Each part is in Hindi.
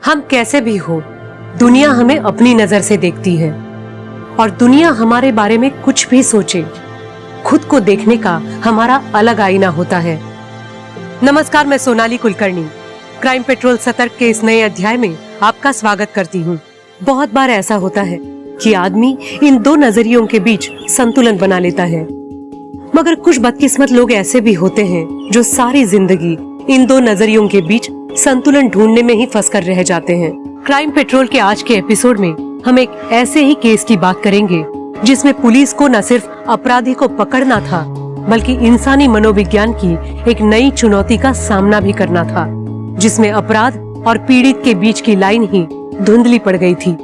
हम कैसे भी हो, दुनिया हमें अपनी नजर से देखती है और दुनिया हमारे बारे में कुछ भी सोचे, खुद को देखने का हमारा अलग आईना होता है। नमस्कार, मैं सोनाली कुलकर्णी क्राइम पेट्रोल सतर्क के इस नए अध्याय में आपका स्वागत करती हूँ। बहुत बार ऐसा होता है कि आदमी इन दो नजरियों के बीच संतुलन बना लेता है, मगर कुछ बदकिस्मत लोग ऐसे भी होते हैं जो सारी जिंदगी इन दो नजरियों के बीच संतुलन ढूंढने में ही फंस कर रह जाते हैं। क्राइम पेट्रोल के आज के एपिसोड में हम एक ऐसे ही केस की बात करेंगे जिसमें पुलिस को न सिर्फ अपराधी को पकड़ना था, बल्कि इंसानी मनोविज्ञान की एक नई चुनौती का सामना भी करना था, जिसमें अपराध और पीड़ित के बीच की लाइन ही धुंधली पड़ गई थी।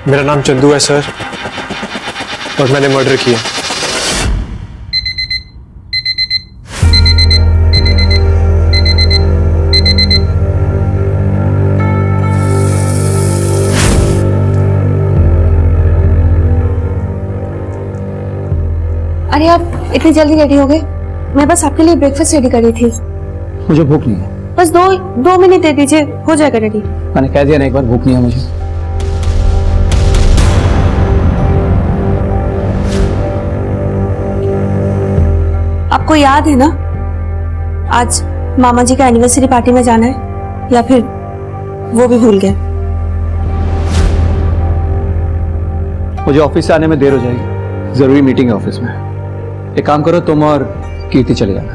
मेरा नाम चंदू है सर, और मैंने मर्डर किया। अरे आप इतनी जल्दी रेडी हो गए? मैं बस आपके लिए ब्रेकफास्ट रेडी कर रही थी। मुझे भूख नहीं है। बस दो मिनट दे दीजिए, हो जाएगा रेडी। मैंने कह दिया ना एक बार, भूख नहीं है मुझे। आपको याद है ना आज मामा जी का एनिवर्सरी पार्टी में जाना है, या फिर वो भी भूल गए? मुझे ऑफिस से आने में देर हो जाएगी, जरूरी मीटिंग है ऑफिस में। एक काम करो, तुम और कीर्ति चले जाना।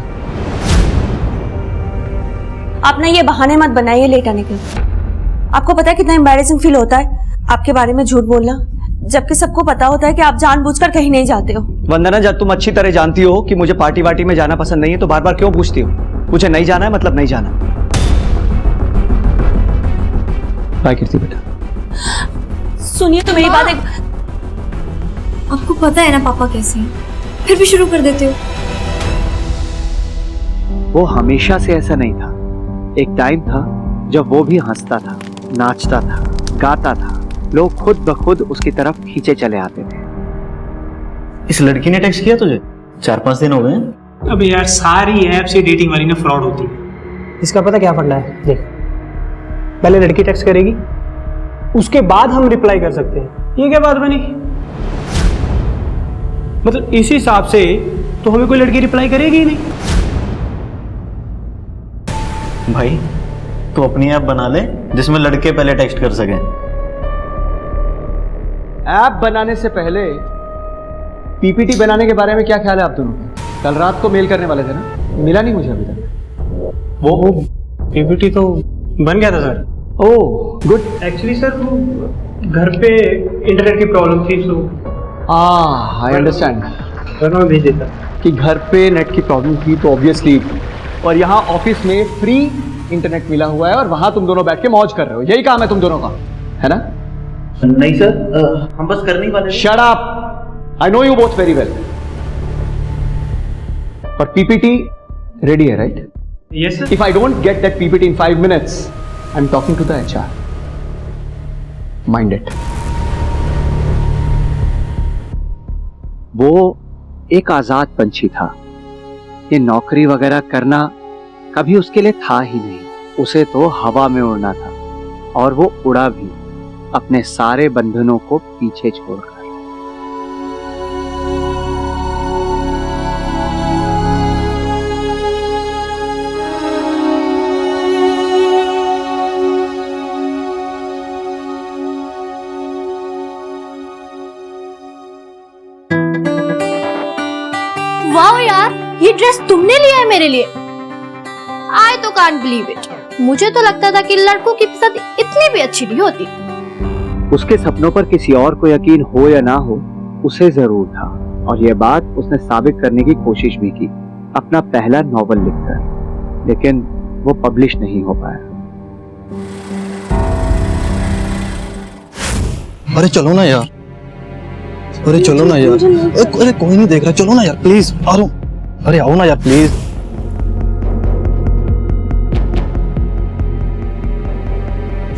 आप ना ये बहाने मत बनाइए लेट आने के। आपको पता है कितना एम्बैरेसिंग फील होता है आपके बारे में झूठ बोलना, जबकि सबको पता होता है कि आप जानबूझकर कहीं नहीं जाते हो। वंदना, जब तुम अच्छी तरह जानती हो कि मुझे पार्टी वार्टी में जाना पसंद नहीं है, तो बार बार क्यों पूछती हो? मुझे नहीं जाना है मतलब नहीं जाना। बाय कीर्ति बेटा। सुनिए तो मेरी बात एक। आपको पता है ना पापा कैसे हैं, फिर भी शुरू कर देते हो। वो हमेशा से ऐसा नहीं था। एक टाइम था जब वो भी हंसता था, नाचता था, गाता था, लोग खुद ब खुद उसकी तरफ खींचे चले आते थे। इस लड़की ने टेक्स्ट किया तुझे? 4-5 दिन हो गए। अब यार सारी ऐप से डेटिंग वाली ना फ्रॉड होती है। इसका पता क्या फंडा है? देख, पहले लड़की टेक्स्ट करेगी, उसके बाद हम रिप्लाई कर सकते हैं। ये क्या बात बनी? मतलब इस हिसाब से तो हमें कोई लड़की रिप्लाई करेगी ही नहीं। भाई तू अपनी ऐप बना ले जिसमें लड़के पहले टेक्स्ट कर सकें। ऐप बनाने से पहले पीपीटी बनाने के बारे में क्या ख्याल है आप दोनों का? कल रात को मेल करने वाले थे ना, मिला नहीं मुझे अभी तक। वो पीपीटी तो बन गया था sir. Oh good. Actually sir वो घर पे इंटरनेट की प्रॉब्लम थी, तो आई अंडरस्टैंड। मैं भेज देता कि घर पे नेट की प्रॉब्लम थी तो ऑब्वियसली, और यहाँ ऑफिस में फ्री इंटरनेट मिला हुआ है और वहां तुम दोनों बैठ के मौज कर रहे हो। यही काम है तुम दोनों का, है ना? नहीं सर, हम बस करने ही वाले। Shut up, I know you both very well. और पीपीटी रेडी है, right? Yes sir. If I don't get that PPT in 5 minutes, I am talking to the HR. Mind it. वो एक आजाद पंछी था। ये नौकरी वगैरह करना कभी उसके लिए था ही नहीं। उसे तो हवा में उड़ना था, और वो उड़ा भी, अपने सारे बंधनों को पीछे छोड़कर। वाओ यार, ये ड्रेस तुमने लिया है मेरे लिए? आई तो कांट बिलीव इट। मुझे तो लगता था कि लड़कों की पसंद इतनी भी अच्छी नहीं होती। उसके सपनों पर किसी और को यकीन हो या ना हो, उसे जरूर था, और यह बात उसने साबित करने की कोशिश भी की अपना पहला नॉवल लिखकर, लेकिन वो पब्लिश नहीं हो पाया। अरे चलो ना यार, अरे चलो ना यार, अरे कोई नहीं देख रहा, चलो ना यार प्लीज। आ रहा हूँ, अरे आओ ना यार प्लीज।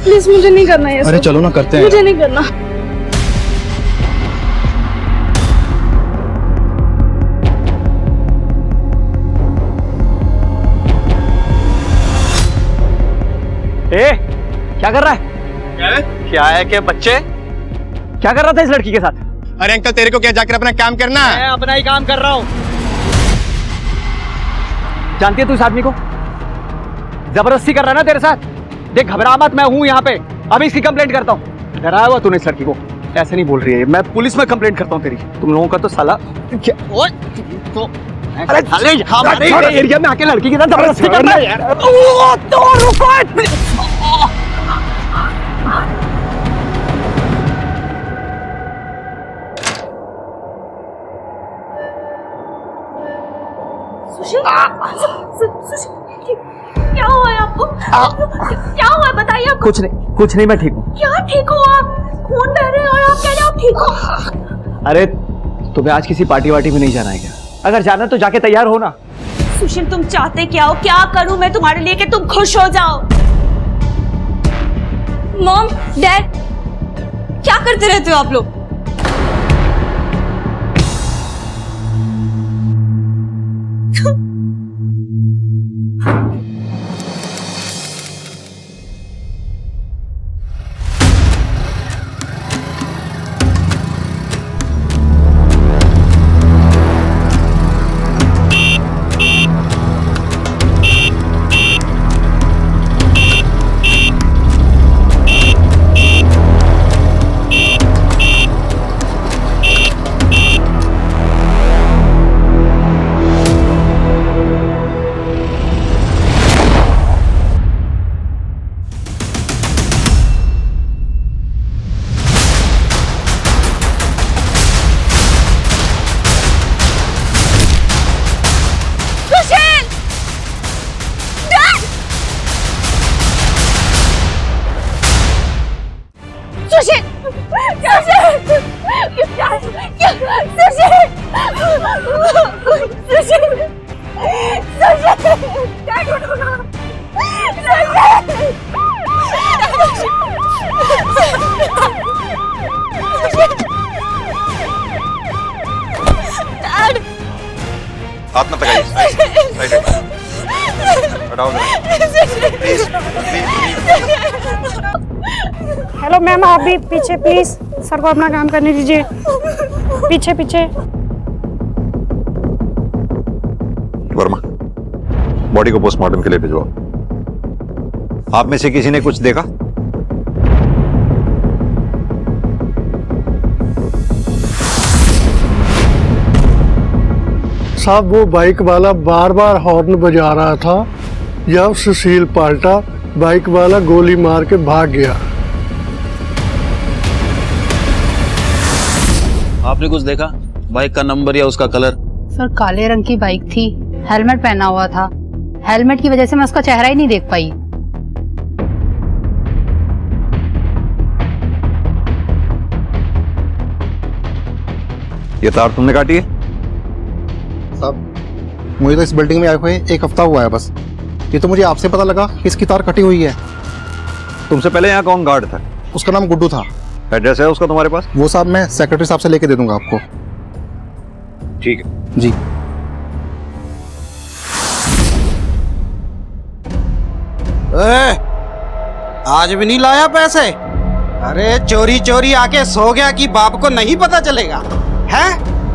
प्लीज मुझे नहीं करना ये अरे सब। चलो ना करते हैं। मुझे नहीं करना। ए, क्या कर रहा है? क्या है कि बच्चे क्या कर रहा था इस लड़की के साथ? अरे अंकल तेरे को क्या जाकर अपना काम करना है? मैं अपना ही काम कर रहा हूँ। जानती है तू इस आदमी को? जबरदस्ती कर रहा है ना तेरे साथ। देख घबरा मत, मैं हूँ यहाँ पे, अभी इसकी कंप्लेंट करता हूँ। डराया हुआ तूने इस लड़की को, ऐसे नहीं बोल रही है। मैं पुलिस में कंप्लेंट करता हूँ तेरी। तुम लोगों का तो साला क्या? ओए, तो अरे हमारे एरिया में आके लड़की के साथ जबरदस्ती कर रहा है यार। तो रुको। सुशील, सुशील, क्या हुआ है आपको? क्या हुआ है बताइए आपको? कुछ नहीं, मैं ठीक हूँ। क्या ठीक हो आप? खून बह रहे हैं और आप कह रहे हो आप ठीक हो? अरे तुम्हें आज किसी पार्टी वार्टी में नहीं जाना है क्या? अगर जाना तो जाके तैयार हो ना। सुशील तुम चाहते क्या हो? क्या करूं मैं तुम्हारे लिए कि तुम खुश हो जाओ? मॉम, डैड, क्या करते रहते हो आप लोग? हाथ मत लगाइए। हटाओ। हेलो मैम, आप भी पीछे प्लीज, सर को अपना काम करने दीजिए। पीछे पीछे। वर्मा, बॉडी को पोस्टमार्टम के लिए भिजवाओ। आप में से किसी ने कुछ देखा? साहब वो बाइक वाला बार बार हॉर्न बजा रहा था। जब सुशील पलटा, बाइक वाला गोली मार के भाग गया। आपने कुछ देखा? बाइक का नंबर या उसका कलर? सर काले रंग की बाइक थी, हेलमेट पहना हुआ था। हेलमेट की वजह से मैं उसका चेहरा ही नहीं देख पाई। ये तार तुमने काटी है? साहब मुझे तो इस बिल्डिंग में आए हुए 1 हफ्ता हुआ है बस। ये तो मुझे आपसे पता लगा कि इसकी तार कटी हुई है। तुमसे पहले यहाँ कौन गार्ड था? उसका नाम गुड्डू था। एड्रेस है उसका तुम्हारे पास? वो साहब मैं सेक्रेटरी साहब से लेके दे दूंगा आपको। ठीक है जी। आज भी नहीं लाया पैसे? अरे चोरी चोरी आके सो गया कि बाप को नहीं पता चलेगा है?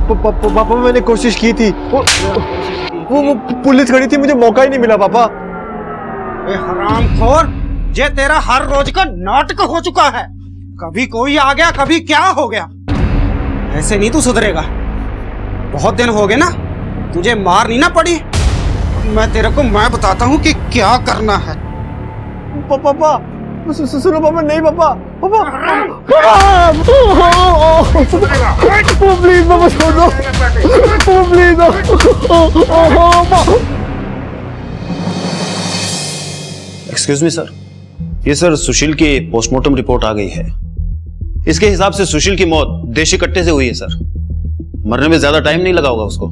पापा मैंने कोशिश की थी, वो पुलिस खड़ी थी, मुझे मौका ही नहीं मिला पापा। हरामखोर, ये तेरा हर रोज का नाटक हो चुका है। कभी कोई आ गया, कभी क्या हो गया। ऐसे नहीं तू सुधरेगा। बहुत दिन हो गए ना, तुझे मार नहीं ना पड़ी। मैं तेरे को मैं बताता हूँ कि क्या करना है। पापा सुनो पापा, नहीं पापा, पापा प्लीज पापा छोड़ दो, प्लीज। एक्सक्यूज मी सर, ये सर सुशील की पोस्टमार्टम रिपोर्ट आ गई है। इसके हिसाब से सुशील की मौत देशी कट्टे से हुई है सर। मरने में ज्यादा टाइम नहीं लगा होगा उसको।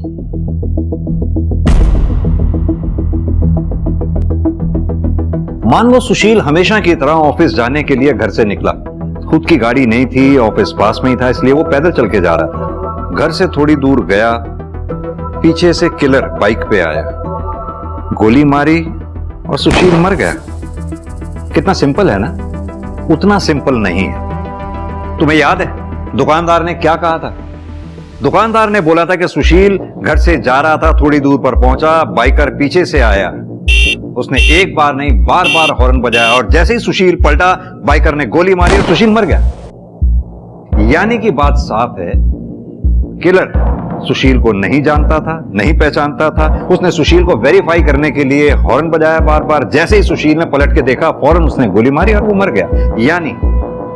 मान लो सुशील हमेशा की तरह ऑफिस जाने के लिए घर से निकला। खुद की गाड़ी नहीं थी, ऑफिस पास में ही था, इसलिए वो पैदल चल के जा रहा था। घर से थोड़ी दूर गया, पीछे से किलर बाइक पे आया, गोली मारी और सुशील मर गया। कितना सिंपल है ना? उतना सिंपल नहीं है। तुम्हें याद है दुकानदार ने क्या कहा था? दुकानदार ने बोला था कि सुशील घर से जा रहा था, थोड़ी दूर पर पहुंचा, बाइकर पीछे से आया, उसने एक बार नहीं बार बार हॉर्न बजाया और जैसे ही सुशील पलटा बाइकर ने गोली मारी और सुशील मर गया। यानी कि बात साफ है, किलर सुशील को नहीं जानता था, नहीं पहचानता था। उसने सुशील को वेरीफाई करने के लिए हॉर्न बजाया बार बार, जैसे ही सुशील ने पलट के देखा फौरन उसने गोली मारी और वो मर गया। यानी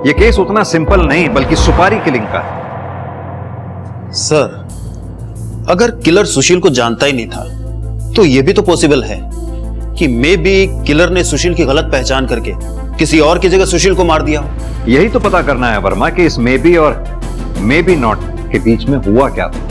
ये केस उतना सिंपल नहीं बल्कि सुपारी किलिंग का है। सर, अगर किलर सुशील को जानता ही नहीं था तो यह भी तो पॉसिबल है कि मे बी किलर ने सुशील की गलत पहचान करके किसी और की जगह सुशील को मार दिया। यही तो पता करना है वर्मा कि इस मे बी और मे बी नॉट के बीच में हुआ क्या था।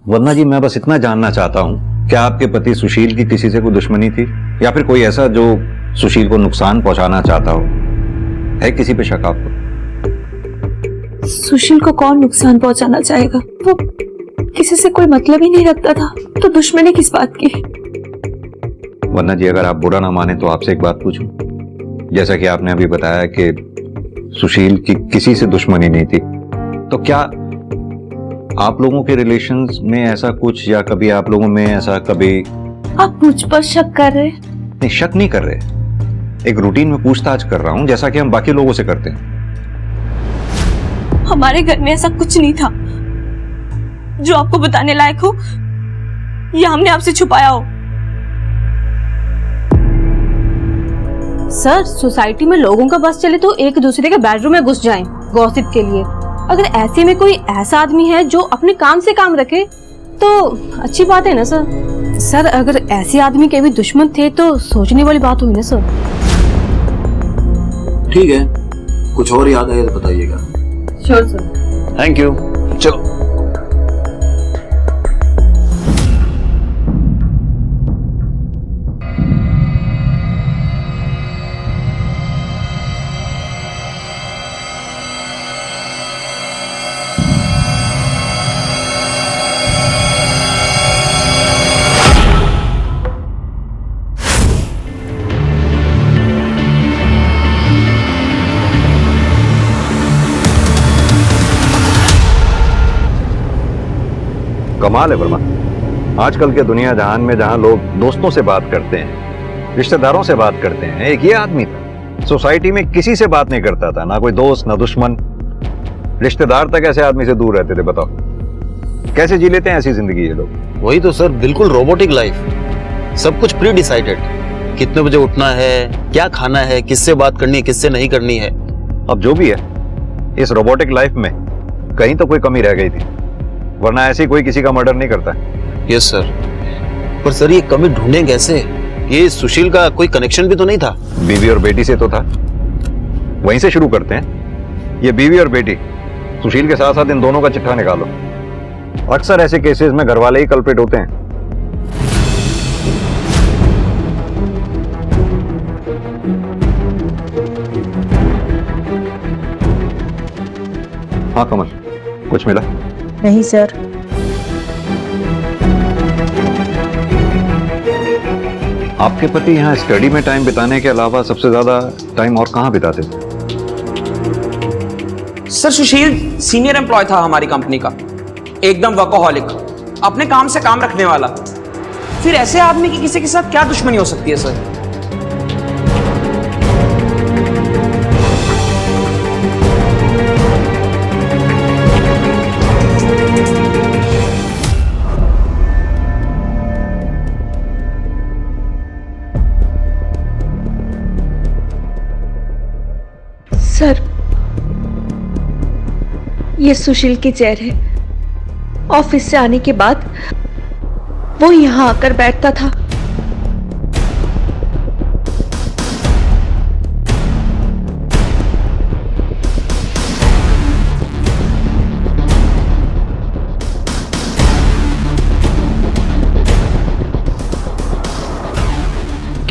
वर्मा जी, मैं बस इतना जानना चाहता हूं, क्या आपके पति सुशील की किसी से कोई दुश्मनी थी या फिर कोई ऐसा जो सुशील को नुकसान पहुंचाना चाहता हो? है किसी पे शक आपको? सुशील को कौन नुकसान पहुंचाना चाहेगा? वो किसी से कोई मतलब ही नहीं रखता था, तो दुश्मनी किस बात की? वर्मा जी, अगर आप बुरा ना माने तो आपसे एक बात पूछूं। जैसा कि आपने अभी बताया कि सुशील की किसी से दुश्मनी नहीं थी, तो क्या आप लोगों के रिलेशंस में ऐसा कुछ, या कभी आप लोगों में ऐसा कभी? आप मुझ पर शक कर रहे? नहीं, शक नहीं कर रहे, एक रूटीन में पूछताछ कर रहा हूं जैसा कि हम बाकी लोगों से करते हैं। हमारे घर में ऐसा कुछ नहीं था जो आपको बताने लायक हो या हमने आपसे छुपाया हो। सर, सोसाइटी में लोगों का बस चले तो एक दूसरे के बेडरूम में घुस जाएं गॉसिप के लिए। अगर ऐसे में कोई ऐसा आदमी है जो अपने काम से काम रखे तो अच्छी बात है ना सर। सर, अगर ऐसे आदमी के भी दुश्मन थे तो सोचने वाली बात हुई ना सर। ठीक है, कुछ और याद आए तो बताइएगा। Sure sir. Thank you. चलो। कमाल है वर्मा, आजकल के दुनिया जहान में जहां लोग दोस्तों से बात करते हैं, रिश्तेदारों से बात करते हैं, एक ये आदमी था सोसाइटी में किसी से बात नहीं करता था, ना कोई दोस्त ना दुश्मन, रिश्तेदार तक ऐसे आदमी से दूर रहते थे। बताओ कैसे जी लेते हैं ऐसी जिंदगी ये लोग? वही तो सर, बिल्कुल रोबोटिक लाइफ, सब कुछ प्री डिसाइडेड, कितने बजे उठना है, क्या खाना है, किससे बात करनी है, किससे नहीं करनी है। अब जो भी है, इस रोबोटिक लाइफ में कहीं तो कोई कमी रह गई थी, वरना ऐसे कोई किसी का मर्डर नहीं करता। यस सर, पर सर ये कमी ढूंढें कैसे? ये सुशील का कोई कनेक्शन भी तो नहीं था? बीवी और बेटी से तो था, वहीं से शुरू करते हैं। ये बीवी और बेटी, सुशील के साथ साथ इन दोनों का चिट्ठा निकालो। अक्सर ऐसे केसेस में घरवाले ही कल्प्रिट होते हैं। हाँ कमल, कुछ मिला? नहीं सर। आपके पति यहाँ स्टडी में टाइम बिताने के अलावा सबसे ज्यादा टाइम और कहाँ बिताते थे? सर, सुशील सीनियर एम्प्लॉय था हमारी कंपनी का, एकदम वर्कोहॉलिक, अपने काम से काम रखने वाला। फिर ऐसे आदमी की किसी के साथ क्या दुश्मनी हो सकती है सर? सर, ये सुशील की चेयर है। ऑफिस से आने के बाद वो यहाँ आकर बैठता था।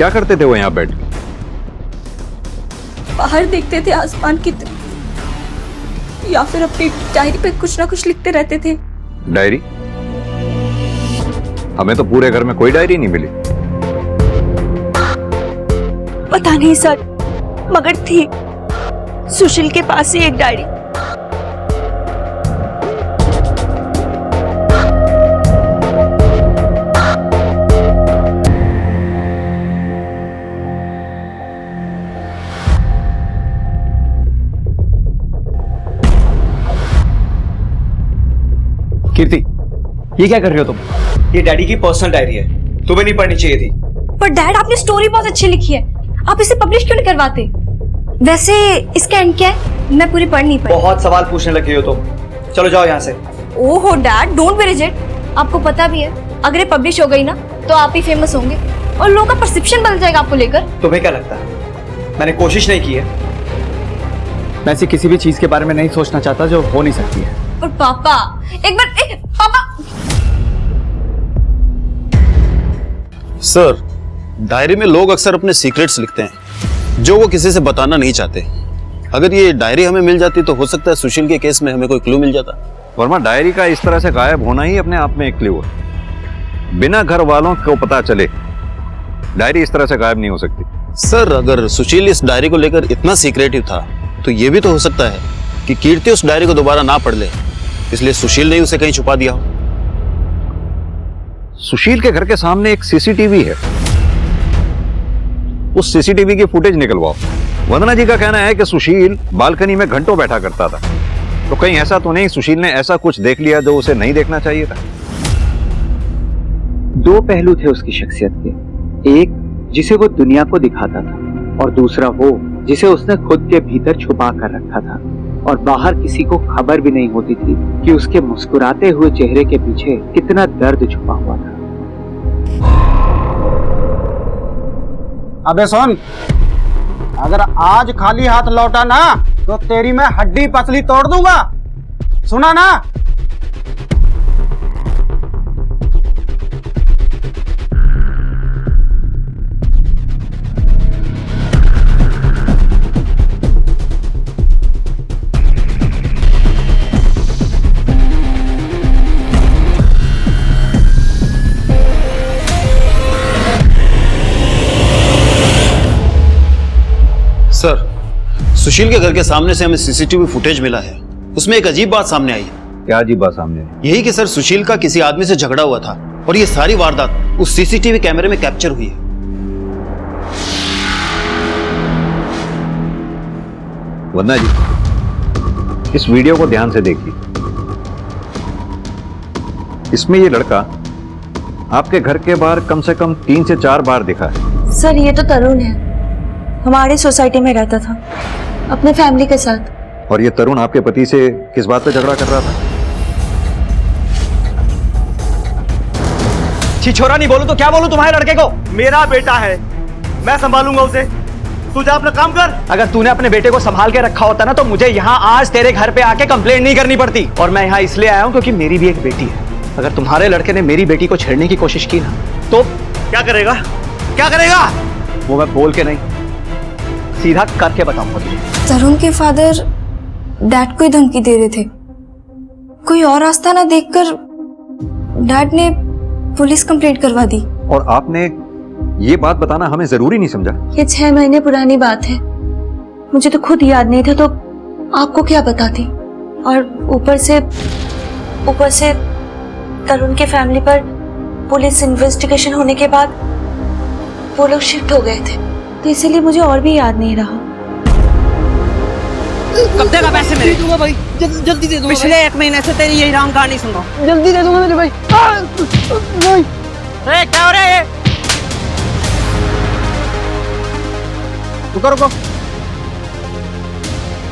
क्या करते थे वो यहाँ बैठ के? बाहर देखते थे आसमान की तरफ, या फिर अपनी डायरी पे कुछ ना कुछ लिखते रहते थे। डायरी? हमें तो पूरे घर में कोई डायरी नहीं मिली। पता नहीं सर, मगर थी सुशील के पास ही एक डायरी। कीर्ति, ये क्या कर रही हो तुम? ये डैडी की पर्सनल डायरी है, तुम्हें नहीं पढ़नी चाहिए थी। पर डैड, आपने स्टोरी बहुत अच्छी लिखी है, आप इसे पब्लिश क्यों नहीं करवाते? वैसे इसका एंड क्या है? मैं पूरी पढ़ नहीं पाई। बहुत सवाल पूछने लगी हो तुम, चलो जाओ यहाँ से। ओहो डैड, डोंट बी रिजिड। आपको पता भी है अगर ये पब्लिश हो गई ना तो आप ही फेमस होंगे और लोगों का परसेप्शन बदल जाएगा आपको लेकर। तुम्हें क्या लगता है मैंने कोशिश नहीं की है? मैं ऐसी किसी भी चीज के बारे में नहीं सोचना चाहता जो हो नहीं सकती है। और पापा, एक बार पापा। सर, डायरी में लोग अक्सर अपने सीक्रेट्स लिखते हैं जो वो किसी से बताना नहीं चाहते। अगर ये डायरी हमें मिल जाती तो हो सकता है सुशील के केस में हमें कोई क्लू मिल जाता। वर्मा, डायरी का इस तरह से गायब होना ही अपने आप में एक क्लू है। बिना घर वालों को पता चले डायरी इस तरह से गायब नहीं हो सकती। सर, अगर सुशील इस डायरी को लेकर इतना सीक्रेटिव था तो ये भी तो हो सकता है कि कीर्ति उस डायरी को दोबारा ना पढ़ ले, इसलिए सुशील ने उसे कहीं छुपा दिया हो। सुशील के घर के सामने एक सीसीटीवी है, उस सीसीटीवी की फुटेज निकलवाओ। वंदना जी का कहना है कि सुशील बालकनी में घंटों बैठा करता था, तो कहीं ऐसा तो नहीं सुशील ने ऐसा कुछ देख लिया जो उसे नहीं देखना चाहिए था? दो पहलू थे उसकी शख्सियत के, एक जिसे वो दुनिया को दिखाता था और दूसरा वो जिसे उसने खुद के भीतर छुपा कर रखा था और बाहर किसी को खबर भी नहीं होती थी कि उसके मुस्कुराते हुए चेहरे के पीछे कितना दर्द छुपा हुआ था। अबे सुन, अगर आज खाली हाथ लौटा ना तो तेरी मैं हड्डी पसली तोड़ दूंगा, सुना ना? सर, सुशील के घर के सामने से हमें सीसीटीवी फुटेज मिला है, उसमें एक अजीब बात सामने आई है। क्या अजीब बात सामने आई? यही कि सर सुशील का किसी आदमी से झगड़ा हुआ था और ये सारी वारदात उस सीसीटीवी कैमरे में कैप्चर हुई है। वंदना जी, इस वीडियो को ध्यान से देखिए। इसमें ये लड़का आपके घर के बाहर कम से कम 3 से 4 बार दिखा है। सर, ये तो तरुण है, हमारी सोसाइटी में रहता था अपने फैमिली के साथ। और ये तरुण आपके पति से किस बात पे झगड़ा कर रहा था? छिछोरा नहीं बोलूं तो क्या बोलूं तुम्हारे लड़के को? मेरा बेटा है, मैं संभालूंगा उसे, तू जा अपना काम कर। अगर तूने अपने बेटे को संभाल के रखा होता ना तो मुझे यहाँ आज तेरे घर पे आके कंप्लेंट नहीं करनी पड़ती। और मैं यहाँ इसलिए आया हूँ क्योंकि मेरी भी एक बेटी है। अगर तुम्हारे लड़के ने मेरी बेटी को छेड़ने की कोशिश की ना तो क्या करेगा? क्या करेगा? वो मैं बोल के नहीं, सीधा करके बताऊंगा तुझे। तरुण के फादर डैड को ही धमकी दे रहे थे। कोई और रास्ता ना देखकर डैड ने पुलिस कंप्लेंट करवा दी। और आपने ये बात बताना हमें जरूरी नहीं समझा? ये 6 महीने पुरानी बात है, मुझे तो खुद याद नहीं था तो आपको क्या बताती। और ऊपर से तरुण के फैमिली पर पुलिस इन्वेस्टिगेशन होने के बाद वो लोग शिफ्ट हो गए थे, तो इसीलिए मुझे और भी याद नहीं रहा। कब देगा पैसे मेरे? दूंगा भाई, जल्दी दे दूंगा। पिछले 1 महीने से तेरी यही राम कहानी सुन रहा हूं। जल्दी दे दूंगा मेरे भाई। नहीं। क्या हो रहा है? रुको।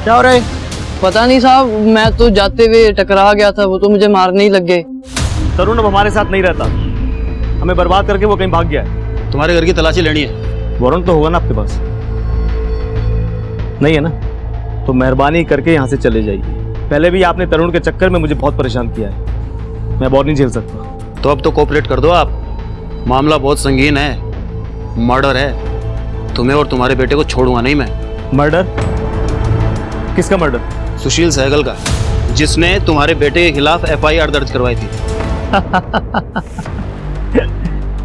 क्या हो रहा है? पता नहीं साहब, मैं तो जाते हुए टकरा गया था, वो तो मुझे मारने ही लग गए। तरुण अब हमारे साथ नहीं रहता, हमें बर्बाद करके वो कहीं भाग गया है। तुम्हारे घर की तलाशी लेनी है। वारंट तो होगा ना आपके पास? नहीं है ना? तो मेहरबानी करके यहाँ से चले जाइए। पहले भी आपने तरुण के चक्कर में मुझे बहुत परेशान किया है, मैं और नहीं झेल सकता। तो अब तो कोऑपरेट कर दो आप, मामला बहुत संगीन है। मर्डर है। तुम्हें और तुम्हारे बेटे को छोड़ूंगा नहीं मैं। मर्डर? किसका मर्डर? सुशील सहगल का, जिसने तुम्हारे बेटे के खिलाफ FIR दर्ज करवाई थी।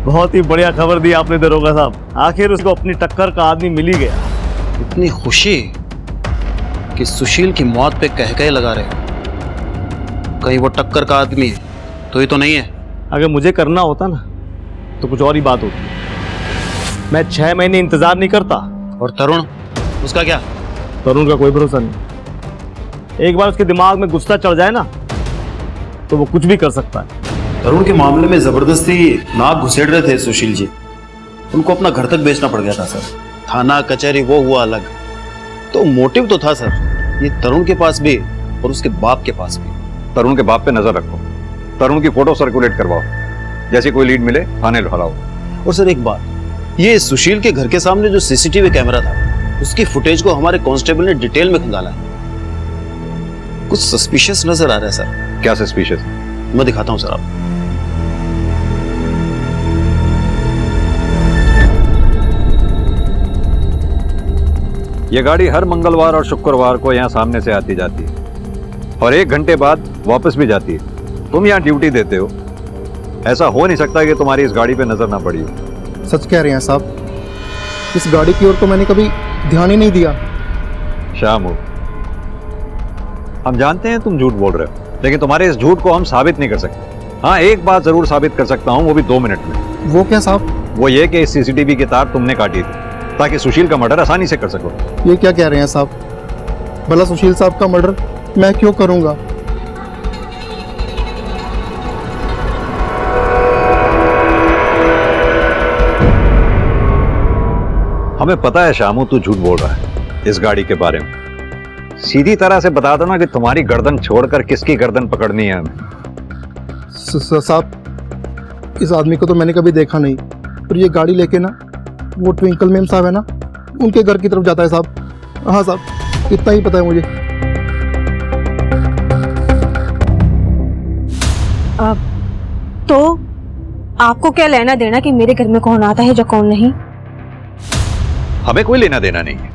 बहुत ही बढ़िया खबर दी आपने दरोगा साहब, आखिर उसको अपनी टक्कर का आदमी मिल ही गया। इतनी खुशी कि सुशील की मौत पे कह लगा रहे हो। कहीं वो टक्कर का आदमी है तो ही तो नहीं है। अगर मुझे करना होता ना तो कुछ और ही बात होती। मैं 6 महीने इंतजार नहीं करता। और तरुण, उसका क्या? तरुण का कोई भरोसा नहीं। एक बार उसके दिमाग में गुस्सा चढ़ जाए ना तो वो कुछ भी कर सकता है। तरुण के मामले में जबरदस्ती नाक घुसेड़ रहे थे सुशील जी। उनको अपना घर तक बेचना पड़ गया था सर। थाना कचहरी वो हुआ अलग, तो मोटिव तो था सर। ये तरुण के पास भी और उसके बाप के पास भी। तरुण के बाप पे नजर रखो, तरुण की फोटो सर्कुलेट करवाओ, जैसे कोई लीड मिले थाने लौटाओ। और सर एक बात, ये सुशील के घर के सामने जो CCTV कैमरा था, उसकी फुटेज को हमारे कांस्टेबल ने डिटेल में खंगाला है। कुछ सस्पिशियस नजर आ रहा है सर। क्या सस्पिशियस? मैं दिखाता हूं सर आपको। ये गाड़ी हर मंगलवार और शुक्रवार को यहाँ सामने से आती जाती है और 1 घंटे बाद वापस भी जाती है। तुम यहाँ ड्यूटी देते हो, ऐसा हो नहीं सकता कि तुम्हारी इस गाड़ी पे नजर ना पड़ी हो। सच कह रहे हैं साहब, इस गाड़ी की ओर तो मैंने कभी ध्यान ही नहीं दिया। शाम हो, हम जानते हैं तुम झूठ बोल रहे हो, लेकिन तुम्हारे इस झूठ को हम साबित नहीं कर सकते। हाँ, एक बात जरूर साबित कर सकता हूँ, वो भी 2 मिनट में। वो क्या साहब? वो ये कि इस CCTV की तार तुमने काटी थी ताकि सुशील का मर्डर आसानी से कर सको। ये क्या कह रहे हैं साहब? भला सुशील साहब का मर्डर मैं क्यों करूंगा? हमें पता है शामू तू झूठ बोल रहा है इस गाड़ी के बारे में। सीधी तरह से बता दो ना कि तुम्हारी गर्दन छोड़कर किसकी गर्दन पकड़नी है हमें। साहब, इस आदमी को तो मैंने कभी देखा नहीं, और ये गाड़ी लेके ना वो ट्विंकल मैम साहब है ना, उनके घर की तरफ जाता है साहब। हाँ साहब, इतना ही पता है मुझे। तो आपको क्या लेना देना कि मेरे घर में कौन आता है या कौन नहीं? हमें कोई लेना देना नहीं है,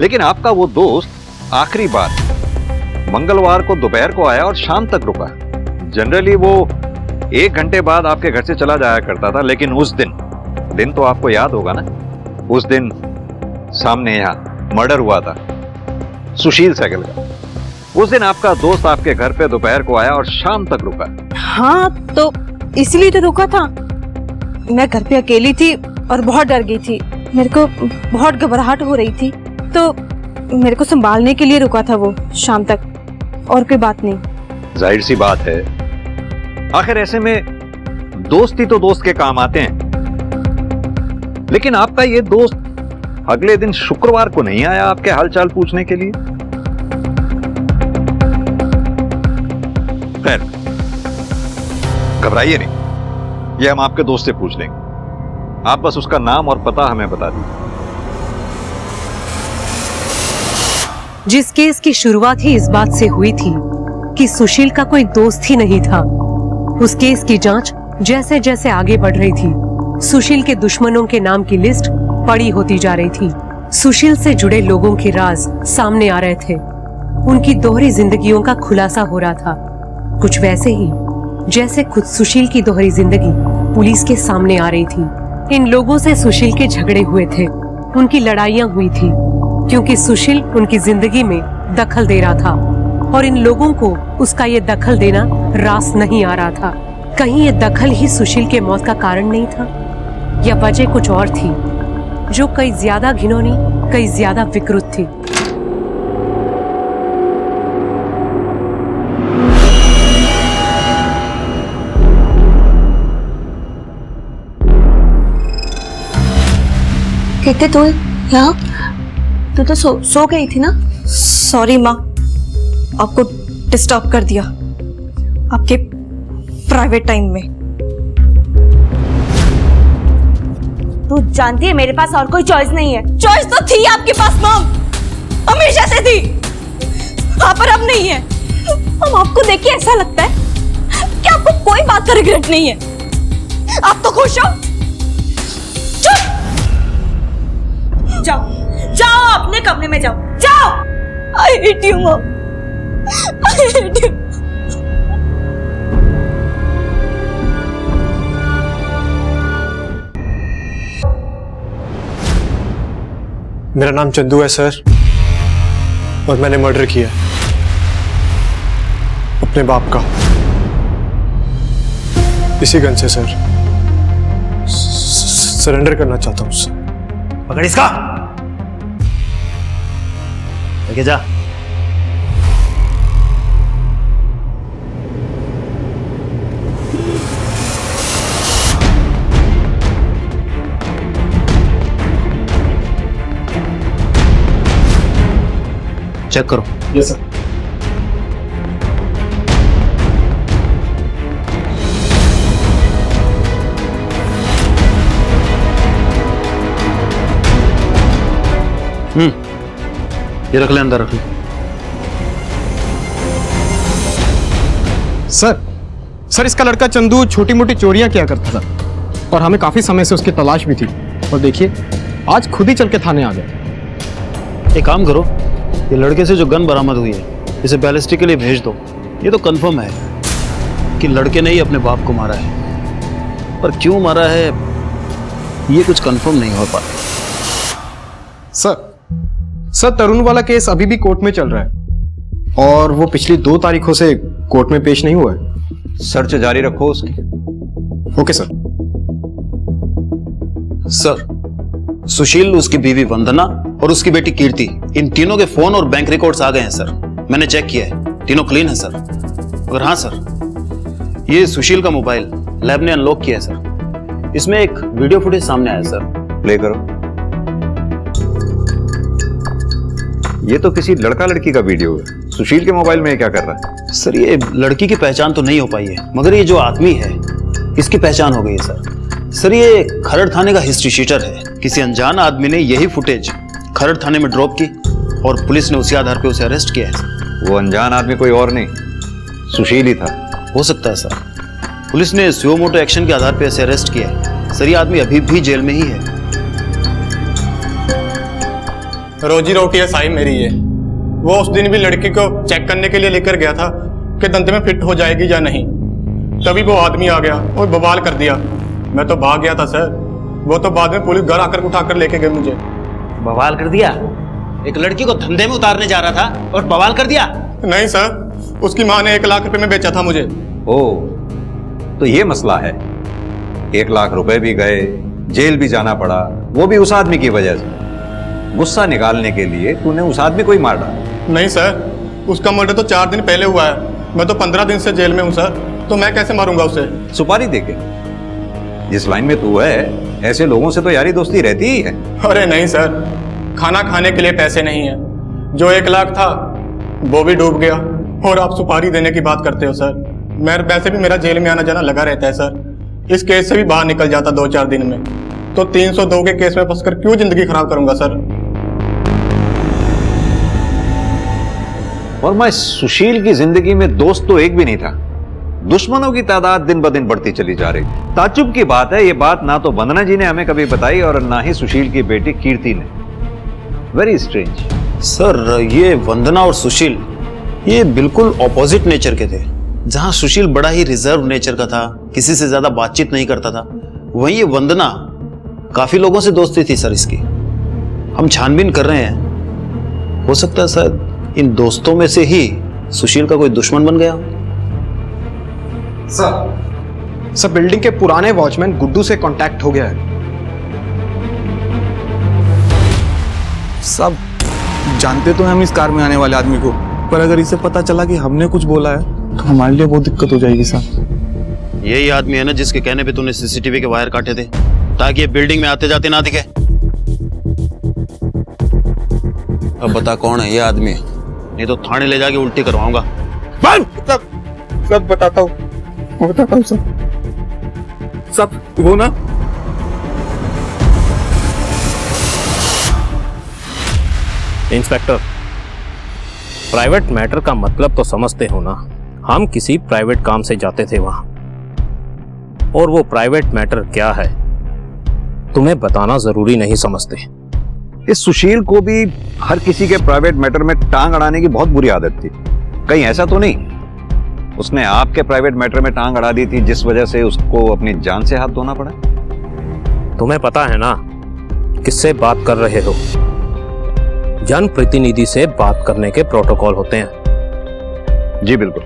लेकिन आपका वो दोस्त आखिरी बार मंगलवार को दोपहर को आया और शाम तक रुका। जनरली वो 1 घंटे बाद आपके घर से चला जाया करता था, लेकिन उस दिन तो आपको याद होगा ना, उस दिन सामने यहाँ मर्डर हुआ था सुशील सहगल का। उस दिन आपका दोस्त आपके घर पे दोपहर को आया और शाम तक रुका। हाँ, तो इसलिए तो रुका था। मैं घर पे अकेली थी और बहुत डर गई थी। मेरे को बहुत घबराहट हो रही थी, तो मेरे को संभालने के लिए रुका था वो शाम तक, और कोई बात नहीं। जाहिर सी बात है, आखिर ऐसे में दोस्ती तो दोस्त के काम आते हैं। लेकिन आपका ये दोस्त अगले दिन शुक्रवार को नहीं आया आपके हालचाल पूछने के लिए। खैर, घबराइए नहीं, ये हम आपके दोस्त से पूछ लेंगे। आप बस उसका नाम और पता हमें बता दीजिए। जिस केस की शुरुआत ही इस बात से हुई थी कि सुशील का कोई दोस्त ही नहीं था, उस केस की जांच जैसे जैसे आगे बढ़ रही थी, सुशील के दुश्मनों के नाम की लिस्ट बड़ी होती जा रही थी। सुशील से जुड़े लोगों के राज सामने आ रहे थे। उनकी दोहरी जिंदगियों का खुलासा हो रहा था, कुछ वैसे ही जैसे खुद सुशील की दोहरी जिंदगी पुलिस के सामने आ रही थी। इन लोगों से सुशील के झगड़े हुए थे, उनकी लड़ाइयां हुई थी, क्योंकि सुशील उनकी जिंदगी में दखल दे रहा था और इन लोगों को उसका ये दखल देना रास नहीं आ रहा था। कहीं ये दखल ही सुशील के मौत का कारण नहीं था, या वजह कुछ और थी जो कई ज्यादा घिनौनी, कई ज्यादा विकृत थी। कहते तू यहाँ, तू तो सो गई थी ना? सॉरी माँ, आपको डिस्टर्ब कर दिया आपके प्राइवेट टाइम में। तू जानती है मेरे पास और कोई चॉइस नहीं है। चॉइस तो थी आपके पास मॉम, हमेशा से थी, हाँ पर अब नहीं है। हम आपको देख के ऐसा लगता है कि आपको कोई बात का रिग्रेट नहीं है। आप तो खुश हो। चुप। जाओ जाओ, अपने कमरे में जाओ, जाओ। I hate you mom, I hate you. मेरा नाम चंदू है सर, और मैंने मर्डर किया अपने बाप का, इसी गन से सर। सरेंडर करना चाहता हूं सर। पकड़ इसका, लेके जा। चेक करो। Yes sir. ये रख ले, अंदर रख ले। सर इसका लड़का चंदू छोटी मोटी चोरियां किया करता था, और हमें काफी समय से उसकी तलाश भी थी। और देखिए, आज खुद ही चल के थाने आ गए। एक काम करो, ये लड़के से जो गन बरामद हुई है, इसे बैलिस्टिक के लिए भेज दो। ये तो कंफर्म है कि लड़के ने ही अपने बाप को मारा है, पर क्यों मारा है ये कुछ कंफर्म नहीं हो पाता। सर तरुण वाला केस अभी भी कोर्ट में चल रहा है, और वो पिछली 2 तारीखों से कोर्ट में पेश नहीं हुआ है। सर्च जारी रखो उसकी। Okay sir. सर, सुशील, उसकी बीवी वंदना और उसकी बेटी कीर्ति, इन तीनों के फोन और बैंक रिकॉर्ड्स आ गए हैं सर। मैंने चेक किया है, तीनों क्लीन है सर। और हाँ सर, ये सुशील का मोबाइल लैब ने अनलॉक किया है सर। इसमें एक वीडियो फुटेज सामने आया सर। प्ले करो। ये तो किसी लड़का लड़की का वीडियो है। सुशील के मोबाइल में क्या कर रहा है? सर, ये लड़की की पहचान तो नहीं हो पाई है, मगर ये जो आदमी है इसकी पहचान हो गई है सर। सर, ये खरड़ थाने का हिस्ट्री शीटर है। किसी अनजान आदमी ने यही फुटेज खरड़ थाने में ड्रॉप की, और पुलिस ने उसी आधार पे उसे अरेस्ट किया है। वो अनजान आदमी कोई और नहीं, सुशील ही था। हो सकता है सर। पुलिस ने सुओ मोटो एक्शन के आधार पे इसे अरेस्ट किया है। सर, ये आदमी अभी भी जेल में ही है। रोजी रोटी है साई मेरी ये। वो उस दिन भी लड़की को चेक करने के लिए लेकर गया था कि दंत में फिट हो जाएगी या नहीं। तभी वो आदमी आ गया और बवाल कर दिया। मैं तो भाग गया था सर। वो तो बाद में पुलिस घर आकर उठाकर लेके गए मुझे। बवाल कर दिया? एक लड़की को धंधे में उतारने जा रहा था और बवाल कर दिया? नहीं सर, उसकी माँ ने 1 लाख रुपए में बेचा था मुझे। ओह, तो ये मसला है। 1 लाख रुपए भी गए, जेल भी जाना पड़ा, वो भी उस आदमी की वजह से। गुस्सा निकालने के लिए तूने उस आदमी को ही मार डाला। नहीं सर, उसका मर्डर तो 4 दिन पहले हुआ है। मैं तो 15 दिन से जेल में हूँ सर, तो मैं कैसे मारूंगा उसे? सुपारी देके? जिस लाइन में तू है, ऐसे लोगों से तो यारी दोस्ती रहती ही है। अरे नहीं सर, खाना खाने के लिए पैसे नहीं है। जो 1 लाख था वो भी डूब गया, और आप सुपारी देने की बात करते हो सर। मैं वैसे भी मेरा जेल में आना जाना लगा रहता है सर। इस केस से भी बाहर निकल जाता 2-4 दिन में, तो 302 के केस में फंसकर क्यों जिंदगी खराब करूंगा सर? और मैं सुशील की जिंदगी में दोस्त तो एक भी नहीं था। दुश्मनों की तादाद दिन ब दिन बढ़ती चली जा रही। ताज्जुब की बात है, ये बात ना तो वंदना जी ने हमें कभी बताई और ना ही सुशील की बेटी कीर्ति ने। Very strange. सर, ये वंदना और सुशील ये बिल्कुल ऑपोजिट नेचर के थे। जहां सुशील बड़ा ही रिजर्व नेचर का था, किसी से ज्यादा बातचीत नहीं करता था, वहीं ये वंदना काफी लोगों से दोस्ती थी सर इसकी। हम छानबीन कर रहे हैं, हो सकता है सर इन दोस्तों में से ही सुशील का कोई दुश्मन बन गया। सर बिल्डिंग के पुराने वॉचमैन गुड्डू से कांटेक्ट हो गया है। सब जानते तो हैं हम इस कार में आने वाले आदमी को, पर अगर इसे पता चला कि हमने कुछ बोला है तो हमारे लिए बहुत दिक्कत हो जाएगी सर। यही आदमी है ना जिसके कहने पे तूने सीसीटीवी के वायर काटे थे, ताकि ये बिल्डिंग में आते जाते ना दिखे? अब बता कौन है ये आदमी, नहीं तो थाने ले जाके उल्टी करवाऊंगा। सब बताता हूँ सब वो ना। इंस्पेक्टर, प्राइवेट मैटर का मतलब तो समझते हो ना। हम किसी प्राइवेट काम से जाते थे वहां, और वो प्राइवेट मैटर क्या है तुम्हें बताना जरूरी नहीं समझते। इस सुशील को भी हर किसी के प्राइवेट मैटर में टांग अड़ाने की बहुत बुरी आदत थी। कहीं ऐसा तो नहीं उसने आपके प्राइवेट मैटर में टांग अड़ा दी थी जिस वजह से उसको अपनी जान से हाथ धोना पड़ा? तुम्हें पता है ना किससे बात कर रहे हो? जनप्रतिनिधि से बात करने के प्रोटोकॉल होते हैं। जी बिल्कुल,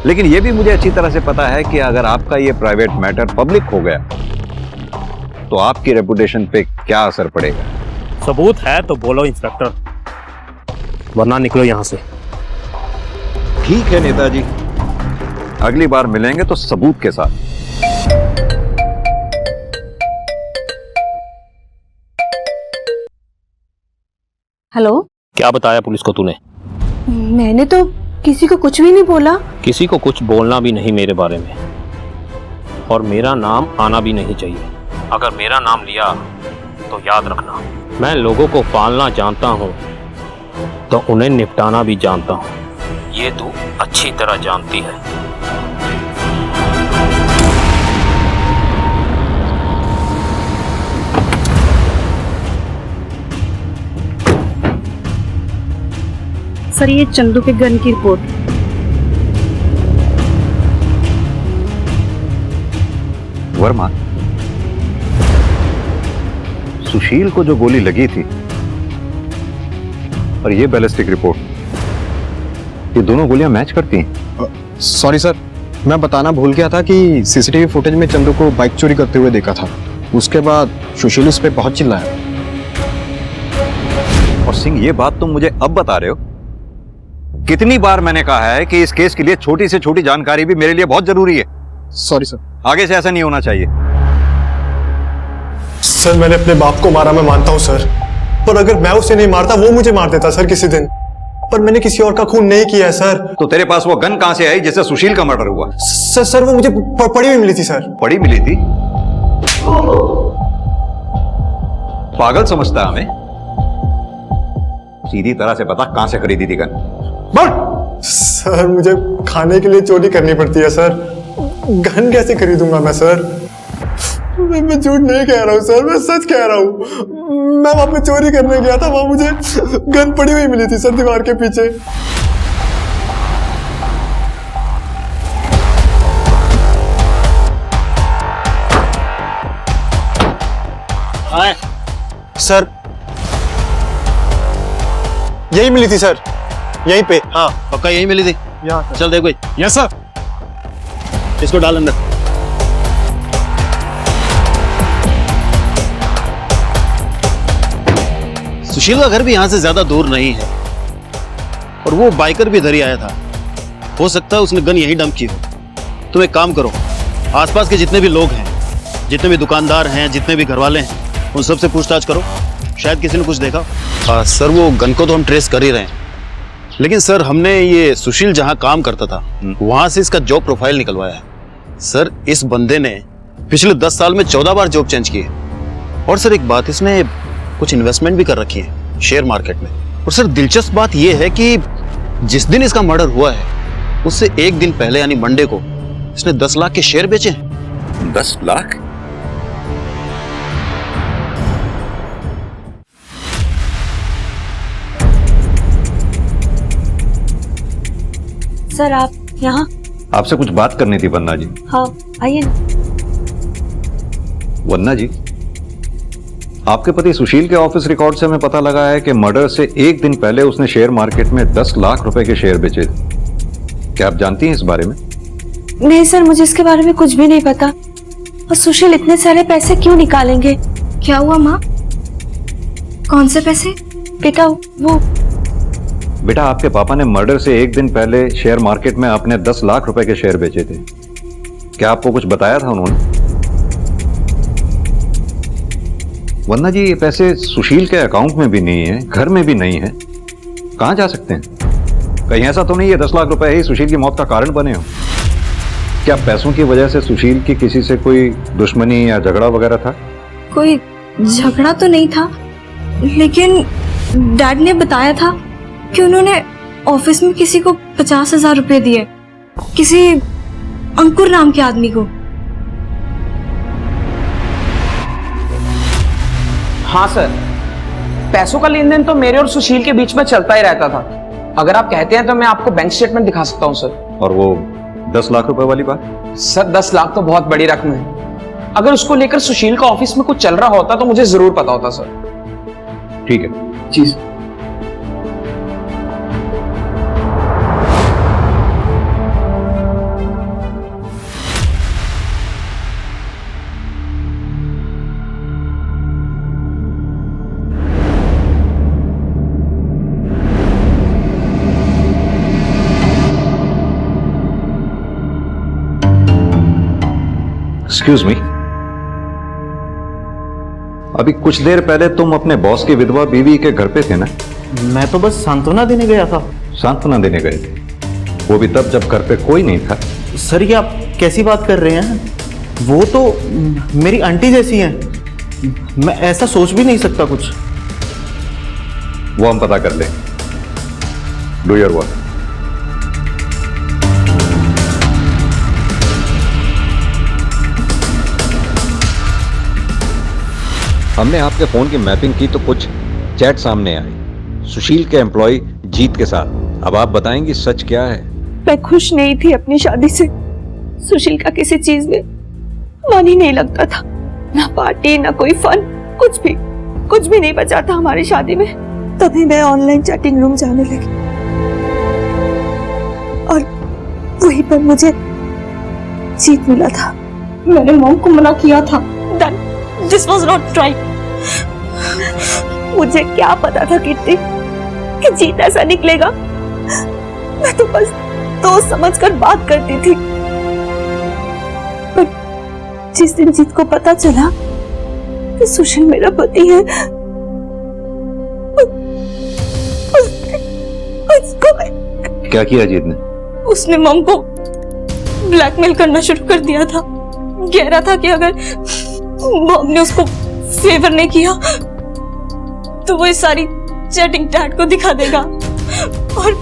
लेकिन यह भी मुझे अच्छी तरह से पता है कि अगर आपका यह प्राइवेट मैटर पब्लिक हो गया तो आपकी रेपुटेशन पे क्या असर पड़ेगा। सबूत है तो बोलो इंस्पेक्टर, वरना निकलो यहां से। ठीक है नेताजी, अगली बार मिलेंगे तो सबूत के साथ। हेलो, क्या बताया पुलिस को तूने? मैंने तो किसी को कुछ भी नहीं बोला। किसी को कुछ बोलना भी नहीं मेरे बारे में, और मेरा नाम आना भी नहीं चाहिए। अगर मेरा नाम लिया तो याद रखना, मैं लोगों को पालना जानता हूं तो उन्हें निपटाना भी जानता हूं। ये तू अच्छी तरह जानती है। सर, ये चंदू के गन की रिपोर्ट। वर्मा, सुशील को जो गोली लगी थी और ये बैलिस्टिक रिपोर्ट, ये दोनों गोलियां मैच करती हैं। सॉरी सर, मैं बताना भूल गया था कि सीसीटीवी फुटेज में चंदू को बाइक चोरी करते हुए देखा था। उसके बाद सुशील उस पर बहुत चिल्लाया। और सिंह, ये बात तुम मुझे अब बता रहे हो? कितनी बार मैंने कहा है कि इस केस के लिए छोटी से छोटी जानकारी भी मेरे लिए बहुत जरूरी है। सॉरी सर, आगे से ऐसा नहीं होना चाहिए। सर, मैंने अपने बाप को मारा, मैं मानता हूं सर, पर अगर मैं उसे नहीं मारता वो मुझे मार देता सर किसी दिन। पर मैंने किसी और का खून नहीं किया है सर। तो तेरे पास वो गन कहां से आई जिससे सुशील का मर्डर हुआ? सर वो मुझे पड़ी हुई मिली थी सर। पड़ी मिली थी? पागल समझता है हमें? सीधी तरह से बता कहां से खरीदी थी गन। सर, मुझे खाने के लिए चोरी करनी पड़ती है सर, गन कैसे खरीदूंगा मैं सर? मैं झूठ नहीं कह रहा हूँ सर, मैं सच कह रहा हूँ। मैं वहां पे चोरी करने गया था, वहां मुझे गन पड़ी हुई मिली थी सर दीवार के पीछे। हाँ सर, यही मिली थी सर, यहीं पे। हाँ पक्का यही मिली थी। चल देखो। Yes sir. इसको डाल अंदर। सुशील का घर भी यहां से ज्यादा दूर नहीं है और वो बाइकर भी इधर ही आया था। हो सकता है उसने गन यहीं डंप की हो। तुम एक काम करो, आसपास के जितने भी लोग हैं, जितने भी दुकानदार हैं, जितने भी घरवाले हैं, उन सबसे पूछताछ करो, शायद किसी ने कुछ देखा। सर वो गन को तो हम ट्रेस कर ही रहे हैं, लेकिन सर हमने ये सुशील जहां काम करता था वहां से इसका जॉब प्रोफाइल निकलवाया है। सर इस बंदे ने पिछले 10 साल में 14 बार जॉब चेंज की है। और सर एक बात, इसने कुछ इन्वेस्टमेंट भी कर रखी है शेयर मार्केट में। और सर दिलचस्प बात यह है कि जिस दिन इसका मर्डर हुआ है उससे एक दिन पहले यानी मंडे को इसने 10 लाख के शेयर बेचे हैं। 10 लाख? सर आप यहाँ? आपसे कुछ बात करनी थी वन्ना जी। हाँ आइए ना। वन्ना जी, आपके पति सुशील के ऑफिस रिकॉर्ड से हमें पता लगा है कि मर्डर से एक दिन पहले उसने शेयर मार्केट में 10 लाख रुपए के शेयर बेचे थे। क्या आप जानती हैं इस बारे में? नहीं सर, मुझे इसके बारे में कुछ भी नहीं पता। और सुशील इतने सारे पैसे क्यों निकालेंगे? क्या हुआ माँ? कौन से पैसे? बेटा वो बेटा, आपके पापा ने मर्डर से एक दिन पहले शेयर मार्केट में अपने 10 लाख रुपए के शेयर बेचे थे। क्या आपको कुछ बताया था उन्होंने? वन्ना जी, ये पैसे सुशील के अकाउंट में भी नहीं है, घर में भी नहीं है, कहां जा सकते हैं? कहीं ऐसा तो नहीं है 10 लाख रुपए ही सुशील की मौत का कारण बने हो? क्या पैसों की वजह से सुशील की किसी से कोई दुश्मनी या झगड़ा वगैरह था? कोई झगड़ा तो नहीं था, लेकिन डैड ने बताया था कि उन्होंने ऑफिस में किसी को 50,000 रुपए दिए, किसी अंकुर नाम के आदमी को। हाँ सर, पैसों का लेन देन तो मेरे और सुशील के बीच में चलता ही रहता था। अगर आप कहते हैं तो मैं आपको बैंक स्टेटमेंट दिखा सकता हूँ सर। और वो 10 लाख रुपए वाली बात? सर 10 लाख तो बहुत बड़ी रकम है। अगर उसको लेकर सुशील का ऑफिस में कुछ चल रहा होता तो मुझे जरूर पता होता सर। ठीक है जी। एक्सक्यूज मी, अभी कुछ देर पहले तुम अपने बॉस की विधवा बीवी के घर पे थे ना? मैं तो बस सांत्वना देने गया था। सांत्वना देने गए थे? वो भी तब जब घर पे कोई नहीं था। सर ये आप कैसी बात कर रहे हैं? वो तो मेरी आंटी जैसी हैं। मैं ऐसा सोच भी नहीं सकता कुछ। वो हम पता कर ले। Do your work. हमने आपके फोन की मैपिंग की तो कुछ चैट सामने आई सुशील के एम्प्लॉय जीत के साथ। अब आप बताएंगी सच क्या है? मैं खुश नहीं थी अपनी शादी से। सुशील का किसी चीज में मन ही नहीं लगता था, ना पार्टी ना कोई फन, कुछ भी नहीं बचा था हमारी शादी में। तभी मैं ऑनलाइन चैटिंग रूम जाने लगी और वहीं पर मुझे जीत मिला था। मैंने मॉम को मना किया था। This was not right. मुझे क्या पता था किट्टी कि जीत ऐसा निकलेगा। मैं तो बस दोस्त समझकर बात करती थी, पर जिस दिन जीत को पता चला कि सुशील मेरा पति है, उसको क्या किया जीत ने? उसने मॉम को ब्लैकमेल करना शुरू कर दिया था। कह रहा था कि अगर मॉम ने उसको फेवर नहीं किया तो वो इस सारी चैटिंग डैड को दिखा देगा और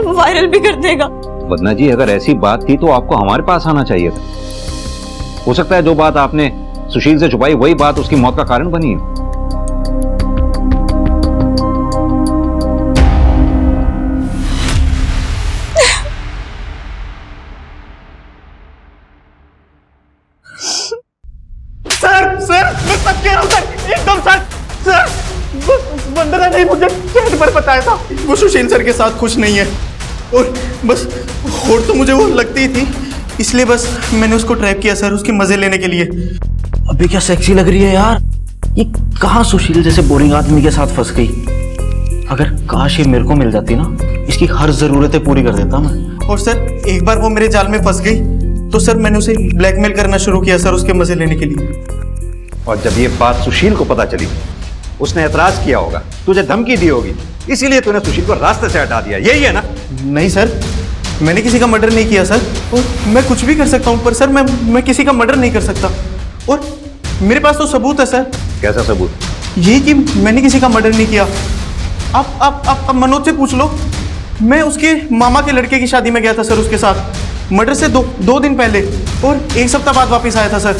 वायरल भी कर देगा। वदना जी, अगर ऐसी बात थी तो आपको हमारे पास आना चाहिए था। हो सकता है जो बात आपने सुशील से छुपाई वही बात उसकी मौत का कारण बनी है। सर मैं सच कह रहा हूँ सर, एकदम सच। सर वंदना ने मुझे चैट पर बताया था वो सुशील सर के साथ खुश नहीं है और बस और तो मुझे वो लगती थी, इसलिए बस मैंने उसको ट्रैप किया सर, उसके मजे लेने के लिए। अबे क्या सेक्सी लग रही है यार। ये कहाँ सुशील जैसे बोरिंग आदमी के साथ फंस गई। अगर काश ये मेरे को मिल जाती ना, इसकी हर जरूरतें पूरी कर देता मैं। और सर एक बार वो मेरे जाल में फंस गई तो सर मैंने उसे ब्लैकमेल करना शुरू किया सर, उसके मजे लेने के लिए। और जब ये बात सुशील को पता चली उसने एतराज किया होगा, तुझे धमकी दी होगी, इसीलिए तूने सुशील को रास्ते से हटा दिया, यही है ना? नहीं सर, मैंने किसी का मर्डर नहीं किया सर, और मैं कुछ भी कर सकता हूँ, पर सर मैं किसी का मर्डर नहीं कर सकता। और मेरे पास तो सबूत है सर। कैसा सबूत? ये कि मैंने किसी का मर्डर नहीं किया। आप मनोज से पूछ लो। मैं उसके मामा के लड़के की शादी में गया था सर उसके साथ, मर्डर से दो दिन पहले, और 1 सप्ताह बाद वापस आया था सर।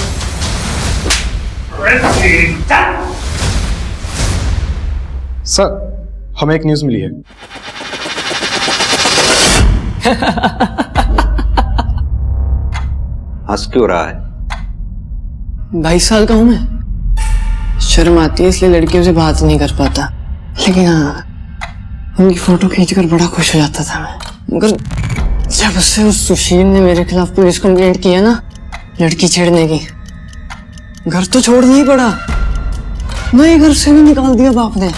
सर हमें एक न्यूज़ मिली है। हंस क्यों रहा है? 22 साल का हूं मैं। शर्म आती है इसलिए लड़कियों से बात नहीं कर पाता, लेकिन हाँ उनकी फोटो खींचकर बड़ा खुश हो जाता था मैं। मगर जब से उस सुशील ने मेरे खिलाफ पुलिस कंप्लेंट किया ना लड़की छेड़ने की, घर तो छोड़ना ही पड़ा, नए घर से भी निकाल दिया बाप ने।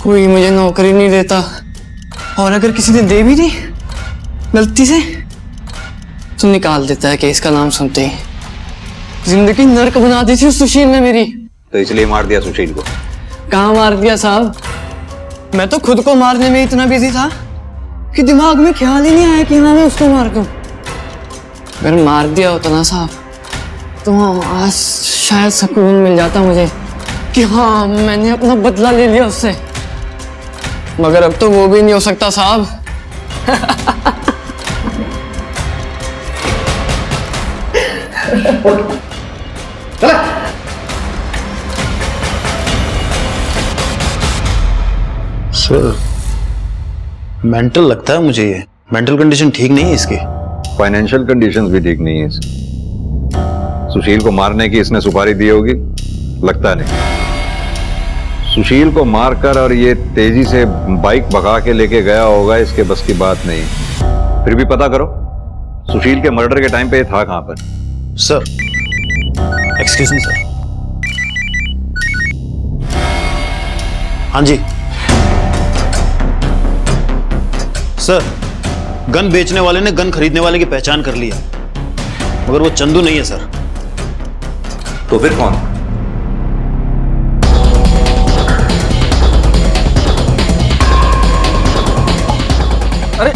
कोई मुझे नौकरी नहीं देता, और अगर किसी ने दे भी दी गलती से तो निकाल देता है केस का नाम सुनते ही। जिंदगी नर्क बना दी थी उस सुशील ने मेरी। तो इसलिए मार दिया सुशील को? कहाँ मार दिया साहब, मैं तो खुद को मारने में इतना बिजी था कि दिमाग में ख्याल ही नहीं आया कि हाँ मैं उसको मार दूं। अगर मार दिया होता ना साहब तो आज शायद सुकून मिल जाता मुझे कि हाँ मैंने अपना बदला ले लिया उससे, मगर अब तो वो भी नहीं हो सकता साहब। सर मेंटल लगता है मुझे, ये मेंटल कंडीशन ठीक नहीं है इसकी। फाइनेंशियल कंडीशंस भी ठीक नहीं है इसकी। सुशील को मारने की इसने सुपारी दी होगी, लगता नहीं। सुशील को मारकर और ये तेजी से बाइक भगा के लेके गया होगा, इसके बस की बात नहीं। फिर भी पता करो सुशील के मर्डर के टाइम पे ये था कहां पर। Sir excuse me sir. हाँ जी सर, गन बेचने वाले ने गन खरीदने वाले की पहचान कर ली है, मगर वो चंदू नहीं है सर। तो फिर कौन? अरे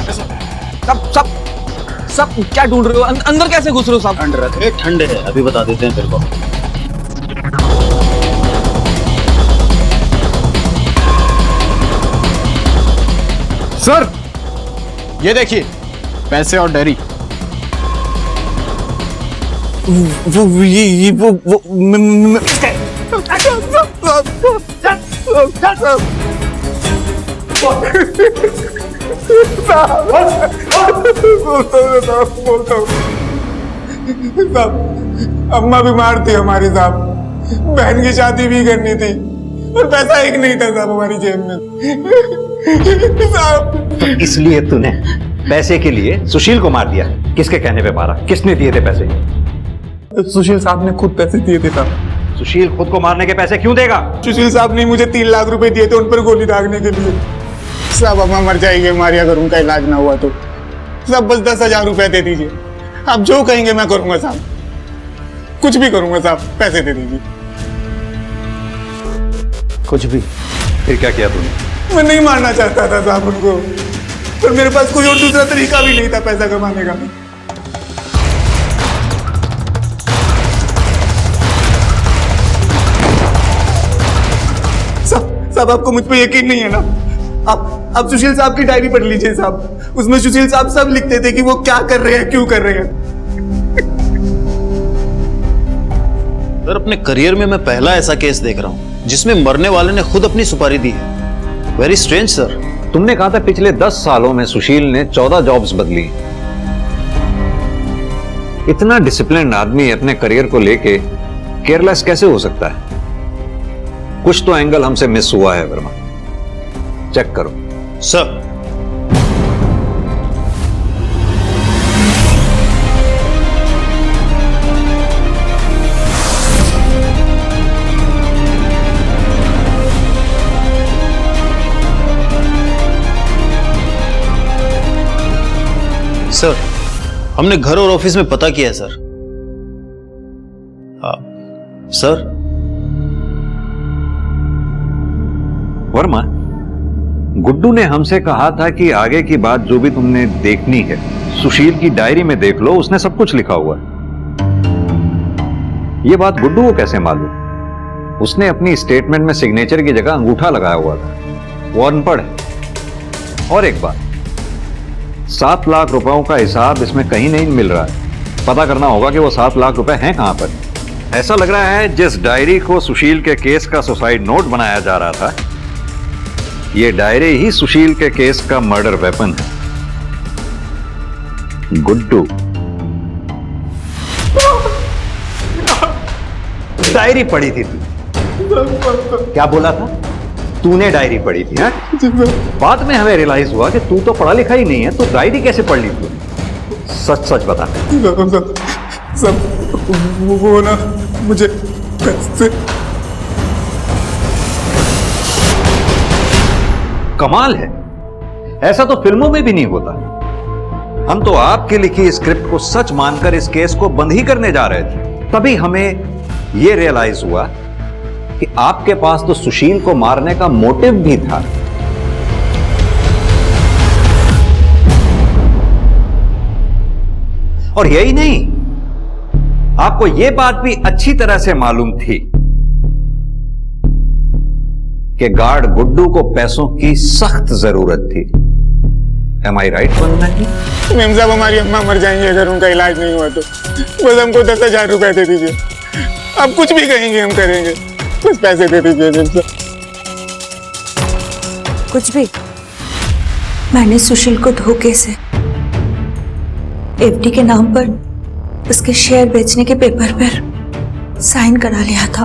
सब क्या ढूंढ रहे हो? अंदर कैसे घुस रहे हो साहब? ठंड रखे, ठंडे है, अभी बता देते हैं तेरे को। सर ये देखिए पैसे और डायरी। अम्मा बीमार थी हमारी साहब, बहन की शादी भी करनी थी और पैसा एक नहीं था साहब हमारी जेब में साहब। इसलिए तूने पैसे के लिए सुशील को मार दिया? किसके कहने पे मारा? किसने दिए थे पैसे? सुशील साहब ने खुद पैसे दिए थे साहब। सुशील खुद को मारने के पैसे क्यों देगा? सुशील साहब ने मुझे 3 लाख रुपए दिए थे उन पर गोली दागने के लिए साहब। अम्मा मर जाएगी हमारी अगर उनका इलाज ना हुआ तो साहब, बस 10,000 रुपए दे दीजिए। आप जो कहेंगे मैं करूंगा साहब, कुछ भी करूंगा साहब, पैसे दे दीजिए। कुछ भी? फिर क्या किया तूने? मैं नहीं मारना चाहता था साहब उनको, पर मेरे पास कोई और दूसरा तरीका भी नहीं था पैसा कमाने का। साहब आपको मुझ पे यकीन नहीं है ना? आप सुशील साहब की डायरी पढ़ लीजिए साहब, उसमें सुशील साहब सब लिखते थे कि वो क्या कर रहे हैं, क्यों कर रहे हैं। सर अपने करियर में मैं पहला ऐसा केस देख रहा हूं जिसमें मरने वाले ने खुद अपनी सुपारी दी है। Very strange sir. तुमने कहा था पिछले 10 सालों में सुशील ने 14 जॉब्स बदली। इतना डिसिप्लिन आदमी अपने करियर को लेके केयरलेस कैसे हो सकता है? कुछ तो एंगल हमसे मिस हुआ है वर्मा, चेक करो। सर सर हमने घर और ऑफिस में पता किया है सर। सर वर्मा, गुड्डू ने हमसे कहा था कि आगे की बात जो भी तुमने देखनी है सुशील की डायरी में देख लो, उसने सब कुछ लिखा हुआ है। यह बात गुड्डू को कैसे मालूम? उसने अपनी स्टेटमेंट में सिग्नेचर की जगह अंगूठा लगाया हुआ था। वो अनपढ़ है। और एक बात, 7 लाख रुपयों का हिसाब इसमें कहीं नहीं मिल रहा है। पता करना होगा कि वो 7 लाख रुपए हैं कहां पर। ऐसा लग रहा है जिस डायरी को सुशील के केस का सुसाइड नोट बनाया जा रहा था, ये डायरी ही सुशील के केस का मर्डर वेपन है। गुड्डू, डायरी पढ़ी थी तू? क्या बोला था? तूने डायरी पढ़ी थी? बाद में हमें रियलाइज हुआ कि तू तो पढ़ा लिखा ही नहीं है, तो डायरी कैसे पढ़ ली तू? सच सच बता। सब वो ना मुझे पैसे। कमाल है, ऐसा तो फिल्मों में भी नहीं होता। हम तो आपकी लिखी स्क्रिप्ट को सच मानकर इस केस को बंद ही करने जा रहे थे, तभी हमें यह रियलाइज हुआ कि आपके पास तो सुशील को मारने का मोटिव भी था। और यही नहीं, आपको यह बात भी अच्छी तरह से मालूम थी कि गार्ड गुड्डू को पैसों की सख्त जरूरत थी। Am I right बनना है? मेम साहब हमारी अम्मा मर जाएंगी अगर उनका इलाज नहीं हुआ तो। बस हमको 10,000 रुपए दे दीजिए। आप कुछ भी कहेंगे हम करेंगे, बस पैसे दे दीजिए मेम साहब। कुछ भी। मैंने सुशील को धोखे से एफडी के नाम पर उसके शेयर बेचने के पेपर पर साइन करा लिया था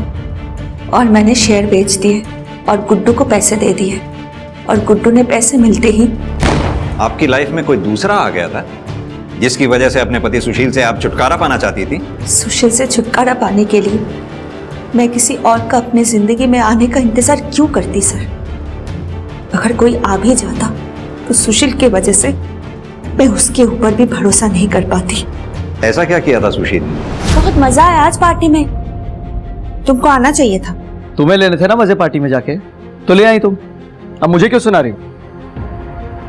और मैंने शेयर बेच दिए और गुड्डू को पैसे दे दिए और गुड्डू ने पैसे मिलते ही आपकी लाइफ में कोई दूसरा आ गया था जिसकी वजह से अपने पति सुशील से आप छुटकारा पाना चाहती थी? सुशील से छुटकारा पाने के लिए मैं किसी और का अपनी जिंदगी में आने का इंतजार क्यों करती सर? अगर कोई आ भी जाता तो सुशील की वजह से मैं उसके ऊपर भी भरोसा नहीं कर पाती। ऐसा क्या किया था सुशील ने? बहुत मजा आया आज पार्टी में, तुमको आना चाहिए था। तुम्हें लेने थे ना मजे पार्टी में जाके, तो ले आई तुम। अब मुझे क्यों सुना रही हो?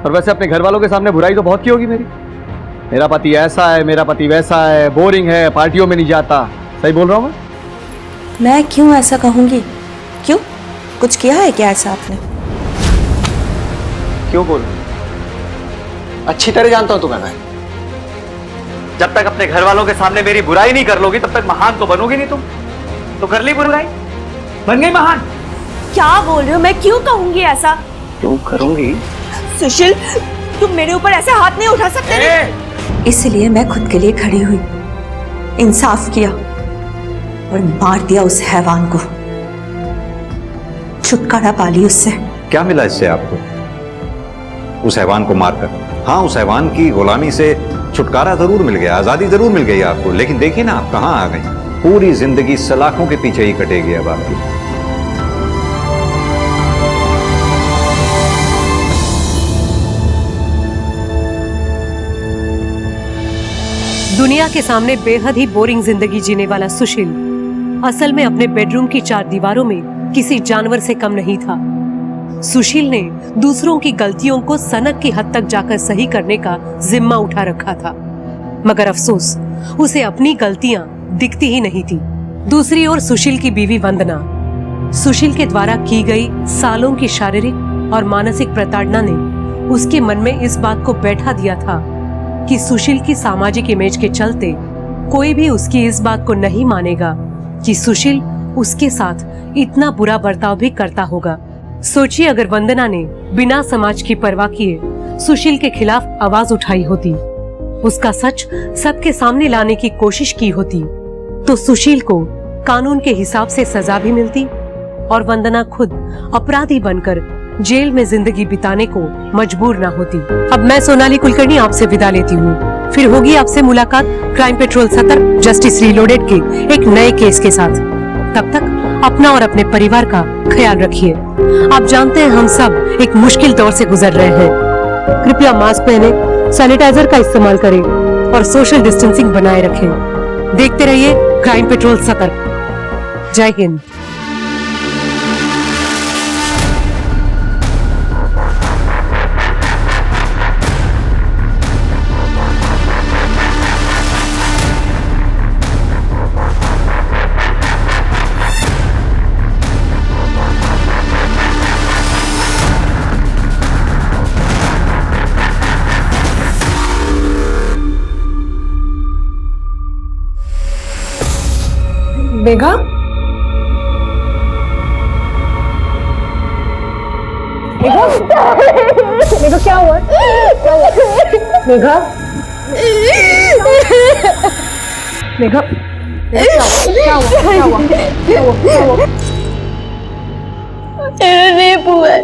और वैसे अपने घर वालों के सामने बुराई तो बहुत की होगी मेरी। मेरा पति ऐसा है, मेरा पति वैसा है, बोरिंग है, पार्टियों में नहीं जाता। सही बोल रहा हूँ मैं क्यों ऐसा कहूंगी? क्यों, कुछ किया है क्या ऐसा आपने? क्यों बोल? अच्छी तरह जानता हूं तुम्हें मैं। जब तक अपने घर वालों के सामने मेरी बुराई नहीं कर लोगी तब तक महान तो बनोगी नहीं तुम। तो कर ली बुराई, बन गई महान। क्या बोल रहे हो? मैं क्यों कहूंगी ऐसा? क्यों करूंगी? सुशील, तुम मेरे ऊपर ऐसे हाथ नहीं उठा सकते। इसलिए मैं खुद के लिए खड़ी हुई, इंसाफ किया और मार दिया उस हैवान को। छुटकारा पा ली उससे। क्या मिला इससे आपको उस हैवान को मारकर? हाँ, उस हैवान की गुलामी से छुटकारा जरूर मिल गया, आजादी जरूर मिल गई आपको, लेकिन देखिए ना आप कहाँ आ गई। पूरी जिंदगी सलाखों के पीछे ही कटेगी अब आपकी। दुनिया के सामने बेहद ही बोरिंग जिंदगी जीने वाला सुशील असल में अपने बेडरूम की 4 दीवारों में किसी जानवर से कम नहीं था। सुशील ने दूसरों की गलतियों को सनक की हद तक जाकर सही करने का जिम्मा उठा रखा था, मगर अफसोस उसे अपनी गलतियां दिखती ही नहीं थी। दूसरी ओर सुशील की बीवी वंदना, सुशील के द्वारा की गई सालों की शारीरिक और मानसिक प्रताड़ना ने उसके मन में इस बात को बैठा दिया था कि सुशील की सामाजिक इमेज के चलते कोई भी उसकी इस बात को नहीं मानेगा कि सुशील उसके साथ इतना बुरा बर्ताव भी करता होगा। सोचिए अगर वंदना ने बिना समाज की परवाह किए सुशील के खिलाफ आवाज उठाई होती, उसका सच सबके सामने लाने की कोशिश की होती, तो सुशील को कानून के हिसाब से सजा भी मिलती और वंदना खुद अपराधी बनकर जेल में जिंदगी बिताने को मजबूर ना होती। अब मैं सोनाली कुलकर्णी आपसे विदा लेती हूँ। फिर होगी आपसे मुलाकात क्राइम पेट्रोल 70 जस्टिस रीलोडेड के एक नए केस के साथ। तब तक अपना और अपने परिवार का ख्याल रखिए। आप जानते हैं हम सब एक मुश्किल दौर से गुजर रहे हैं। कृपया मास्क पहने, सैनिटाइजर का इस्तेमाल करें और सोशल डिस्टेंसिंग बनाए रखें। देखते रहिए क्राइम पेट्रोल 70। जय हिंद। मेघा, मेघा, मेघा क्या हुआ? क्या हुआ? मेघा, मेघा, क्या हुआ? क्या हुआ? क्या हुआ? क्या हुआ? रेप हुआ है।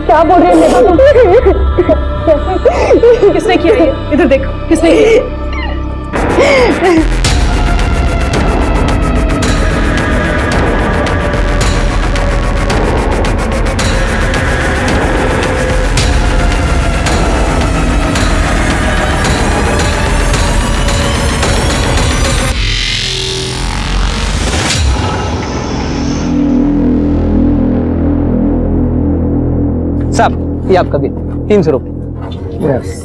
क्या बोल रहे हैं मेघा? किसने किया ये? इधर देखो, किसने किया? साहब, ये आपका बिल 300 रुपये।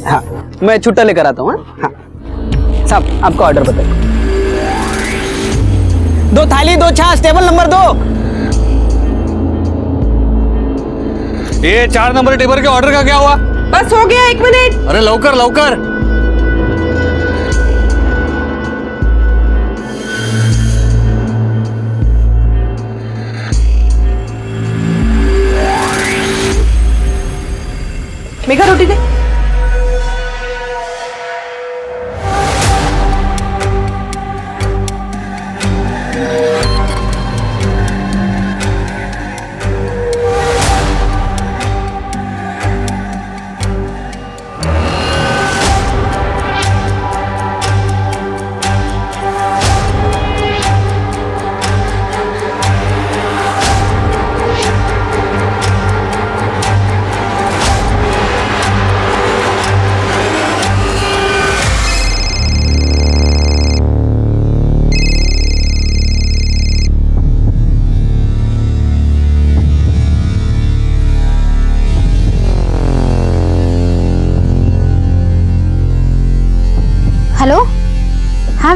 हाँ, मैं छुट्टा लेकर आता हूँ। हाँ साहब, आपका ऑर्डर बताइए। 2 थाली 2 छाछ, टेबल नंबर 2। ये 4 नंबर टेबल के ऑर्डर का क्या हुआ? बस हो गया, 1 मिनट। अरे लवकर लवकर।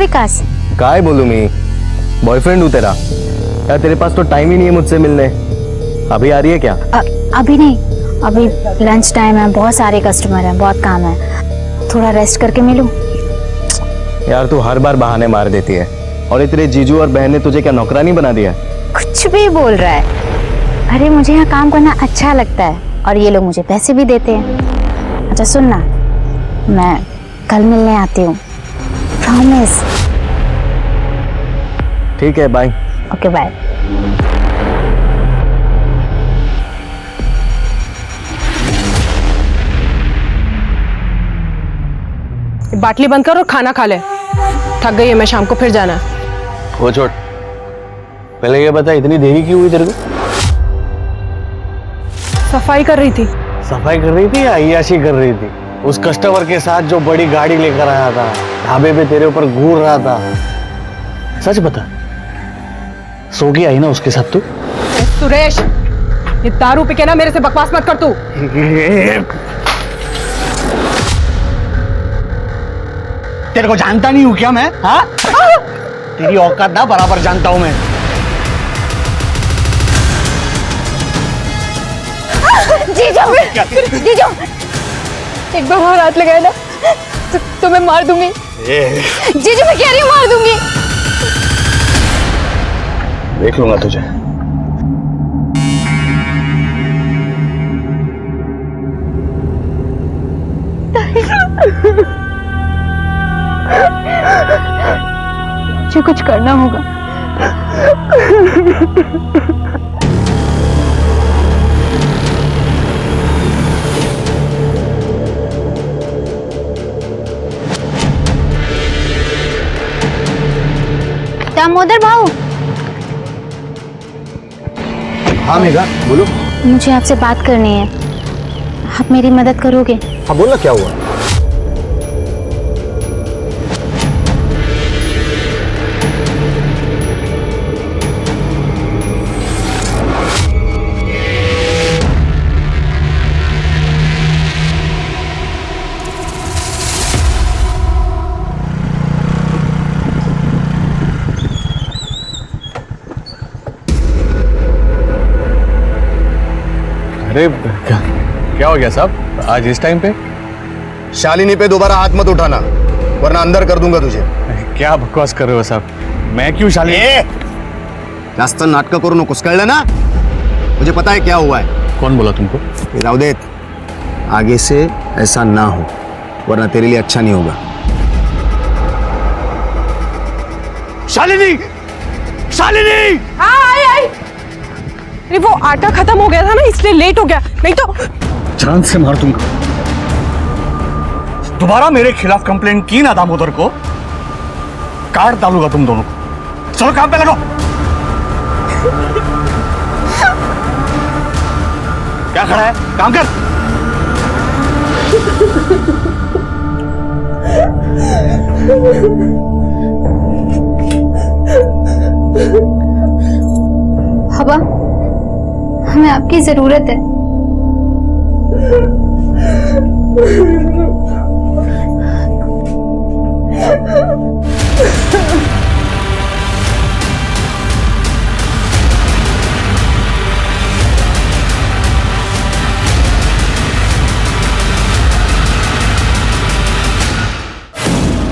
विकास? काय बोलूं मैं, बॉयफ्रेंड हूँ तेरा यार, तेरे पास तो टाइम ही नहीं है मुझसे मिलने। अभी आ रही है क्या? अभी नहीं, अभी लंच टाइम है, बहुत सारे कस्टमर हैं, बहुत काम है, थोड़ा रेस्ट करके मिलूं। यार तू हर बार बहाने मार देती है, और ये तेरे जीजू और बहन ने तुझे क्या नौकरानी बना दिया? कुछ भी बोल रहा है। अरे मुझे यहाँ काम करना अच्छा लगता है और ये लोग मुझे पैसे भी देते हैं। अच्छा सुन ना, मैं कल मिलने आती हूँ, प्रॉमिस। ठीक है, बाय। Okay bye. बाटली बंद कर और खाना खा ले, थक गई है मैं, शाम को फिर जाना है। वो छोड़, पहले ये बता इतनी देरी क्यों हुई तेरे को? सफाई कर रही थी। सफाई कर रही थी या अय्याशी कर रही थी? उस कस्टमर के साथ जो बड़ी गाड़ी लेकर आया था, ढाबे पे तेरे ऊपर घूर रहा था, सच बता, सो के आई ना उसके साथ तू? सुरेश, ये दारू पी के ना मेरे से बकवास मत कर तू। तेरे को जानता नहीं हूँ क्या मैं? हाँ? तेरी औकात ना बराबर जानता हूँ मैं। जीजू, जीजू, एक बार और हाथ लगाए ना तो मैं मार दूंगी। जीजू मैं कह रही हूँ मार दूंगी। देख लूंगा तुझे। मुझे कुछ करना होगा। दामोदर भाऊ। हाँ मेघा, बोलो। मुझे आपसे बात करनी है, आप मेरी मदद करोगे? हाँ बोल ना, क्या हुआ? अरे क्या हो गया साहब आज इस टाइम पे? शालिनी पे दोबारा हाथ मत उठाना, वरना अंदर कर दूंगा तुझे। क्या बकवास कर रहे हो साहब? मैं क्यों शालिनी? जास्त नाटक करू नकोस, कळलं ना? मुझे पता है क्या हुआ है। कौन बोला तुमको? राउदेत, आगे से ऐसा ना हो, वरना तेरे लिए अच्छा नहीं होगा। शालिनी, शालिनी! हाँ आई आई। अरे वो आटा खत्म हो गया था ना, इसलिए लेट हो गया, नहीं तो जान से मार दूंगा। दोबारा मेरे खिलाफ कंप्लेंट की ना दामोदर को, काट डालूंगा तुम दोनों को। चलो काम पे लगो। क्या खड़ा है, काम कर। हवा, हमें आपकी जरूरत है।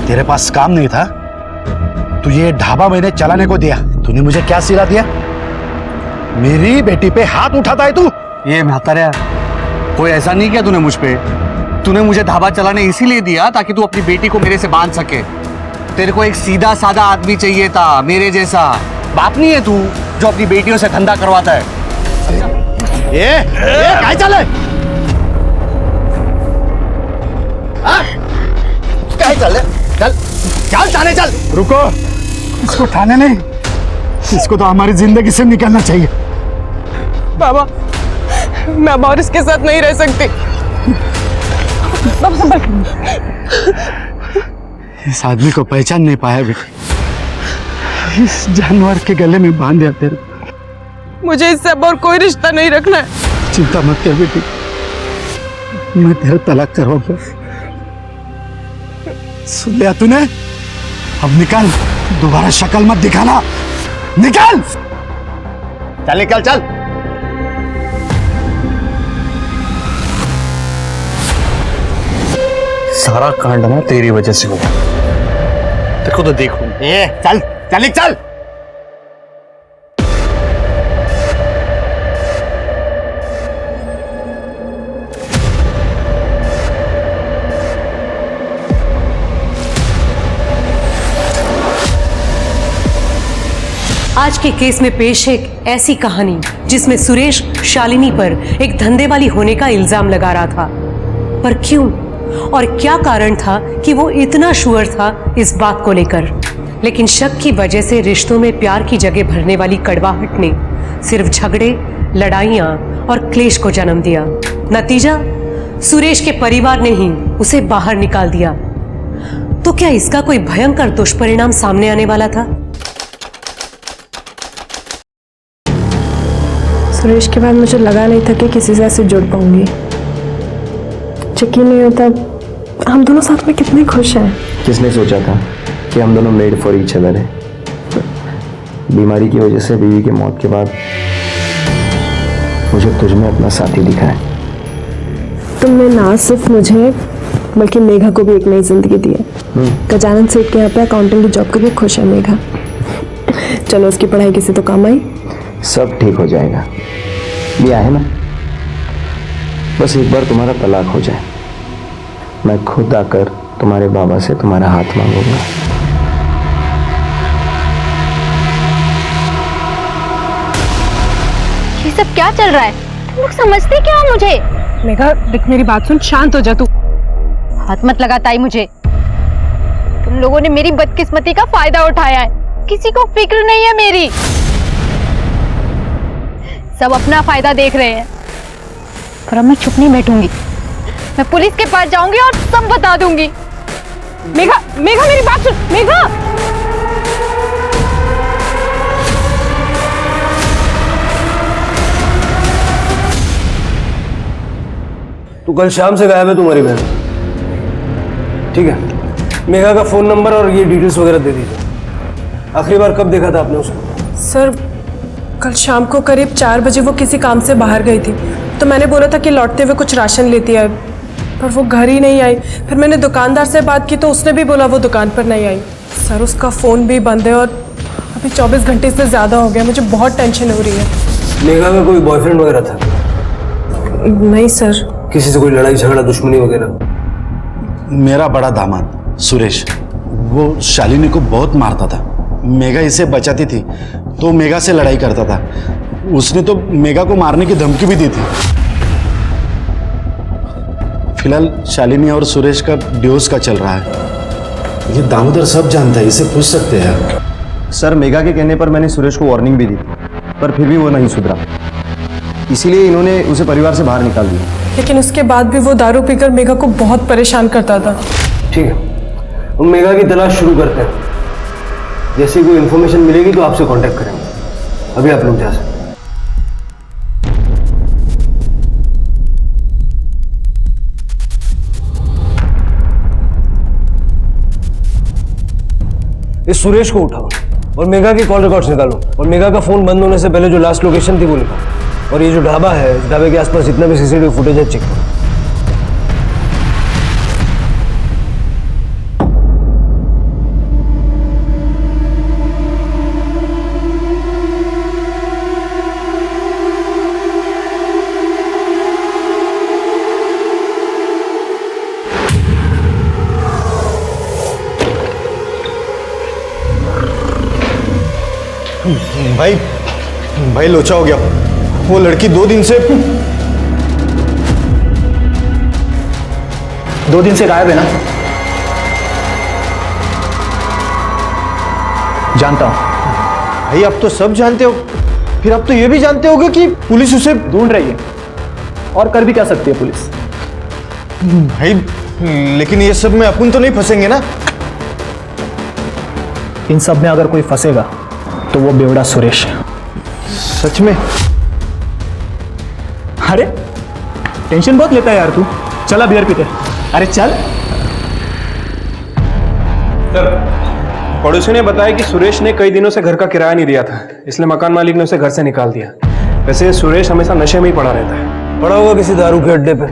तेरे पास काम नहीं था तो ये ढाबा मैंने चलाने को दिया। तूने मुझे क्या सिला दिया? मेरी बेटी पे हाथ उठाता है तू? ये म्हातारा, कोई ऐसा नहीं किया तूने मुझ पे। तूने मुझे ढाबा चलाने इसीलिए दिया ताकि तू अपनी बेटी को मेरे से बांध सके। तेरे को एक सीधा साधा आदमी चाहिए था, मेरे जैसा। बाप नहीं है तू जो अपनी बेटियों से धंधा करवाता है। ये क्या चल है? क्या चल है? चल चल थाने चल। रुको, इसको थाने नहीं, इसको तो हमारी जिंदगी से निकलना चाहिए। बाबा, मैं अब और इसके साथ नहीं रह सकती। बाबा संभल। इस आदमी को पहचान नहीं पाया बेटी, इस जानवर के गले में बांध दिया तेरे। मुझे इससे अब और कोई रिश्ता नहीं रखना है। चिंता मत कर बेटी, मैं तेरा तलाक करवाऊंगा। सुन लिया तूने? अब निकल, दोबारा शक्ल मत दिखाना, निकल। चल निकल चल। सारा कांड ना तेरी वजह से हुआ। तेरे को तो देखूं। चल चल चल। आज के केस में पेश है एक ऐसी कहानी जिसमें सुरेश शालिनी पर एक धंधे वाली होने का इल्जाम लगा रहा था। पर क्यों और क्या कारण था कि वो इतना श्योर था इस बात को लेकर? लेकिन शक की वजह से रिश्तों में प्यार की जगह भरने वाली कड़वाहट ने सिर्फ झगड़े, लड़ाइयां और क्लेश को जन्म दिया। नतीजा, सुरेश के परिवार ने ही उसे बाहर निकाल दिया। तो क्या इसका कोई भयंकर दुष्परिणाम सामने आने वाला था? सुरेश के बाद मुझे लगा नहीं था कि किसी से ऐसे जुड़ पाऊंगी। यकीन नहीं होता हम दोनों साथ में कितने खुश हैं। किसने सोचा था कि हम दोनों मेड फॉर ईच अदर हैं? बीमारी की वजह से बीवी की मौत के बाद मुझे तुझमें अपना साथी दिखा है। तुमने ना सिर्फ मुझे बल्कि मेघा को भी एक नई जिंदगी दी है। गजानन सेठ के यहाँ पे अकाउंटेंट की जॉब के लिए खुश है मेघा। चलो उसकी पढ़ाई किसी तो काम आई। सब ठीक हो जाएगा, ये है ना। बस एक बार तुम्हारा तलाक हो जाए, मैं खुद आकर तुम्हारे बाबा से तुम्हारा हाथ मांगूंगा। ये सब क्या चल रहा है? तुम लोग समझते क्या हो मुझे? मेघा देख, मेरी बात सुन, शांत हो जा तू। हाथ मत लगा ताई मुझे। तुम लोगों ने मेरी बदकिस्मती का फायदा उठाया है। किसी को फिक्र नहीं है मेरी। सब अपना फायदा देख रहे हैं। पर अब मैं चुप नहीं बैठूंगी। मैं पुलिस के पास जाऊंगी और सब बता दूंगी। मेघा, मेघा मेरी बात सुन। मेघा, तू कल शाम से गायब है तुम्हारी बहन। ठीक है, मेघा का फोन नंबर और ये डिटेल्स वगैरह दे दीजिए। आखिरी बार कब देखा था आपने उसको? सर कल शाम को करीब 4 बजे वो किसी काम से बाहर गई थी, तो मैंने बोला था कि लौटते हुए कुछ राशन लेती आए, पर वो घर ही नहीं आई। फिर मैंने दुकानदार से बात की तो उसने भी बोला वो दुकान पर नहीं आई। सर उसका फ़ोन भी बंद है और अभी 24 घंटे से ज़्यादा हो गया। मुझे बहुत टेंशन हो रही है। मेघा का कोई बॉयफ्रेंड वगैरह था? नहीं सर। किसी से कोई लड़ाई झगड़ा दुश्मनी वगैरह? मेरा बड़ा दामाद सुरेश, वो शालिनी को बहुत मारता था। मेघा इसे बचाती थी तो मेघा से लड़ाई करता था। उसने तो मेघा को मारने की धमकी भी दी थी। फिलहाल शालिनी और सुरेश का डिवोर्स का चल रहा है। ये दामोदर सब जानता है, इसे पूछ सकते हैं। सर मेघा के कहने पर मैंने सुरेश को वार्निंग भी दी, पर फिर भी वो नहीं सुधरा, इसीलिए इन्होंने उसे परिवार से बाहर निकाल दिया। लेकिन उसके बाद भी वो दारू पीकर मेघा को बहुत परेशान करता था। ठीक है, हम मेघा की तलाश शुरू करते हैं। जैसे कोई इन्फॉर्मेशन मिलेगी तो आपसे कांटेक्ट करेंगे। अभी आप लोग जा सकते हैं। इस सुरेश को उठाओ और मेघा की कॉल रिकॉर्ड्स निकालो और मेघा का फोन बंद होने से पहले जो लास्ट लोकेशन थी वो निकालो। और ये जो ढाबा है, इस ढाबे के आसपास जितना भी सीसीटीवी फुटेज है चेक करो। भाई लोचा हो गया। वो लड़की 2 दिन से गायब है ना? जानता हूं भाई, अब तो सब जानते हो, फिर अब तो ये भी जानते होगे कि पुलिस उसे ढूंढ रही है, और कर भी क्या सकती है पुलिस। भाई लेकिन ये सब में अपन तो नहीं फंसेंगे ना? इन सब में अगर कोई फंसेगा तो वो बेवड़ा सुरेश है। सच में? अरे टेंशन बहुत लेता है यार तू। चला बियर पीते। अरे चल। सर पड़ोसी ने बताया कि सुरेश ने कई दिनों से घर का किराया नहीं दिया था, इसलिए मकान मालिक ने उसे घर से निकाल दिया। वैसे सुरेश हमेशा नशे में ही पड़ा रहता है। पड़ा होगा किसी दारू के अड्डे पे।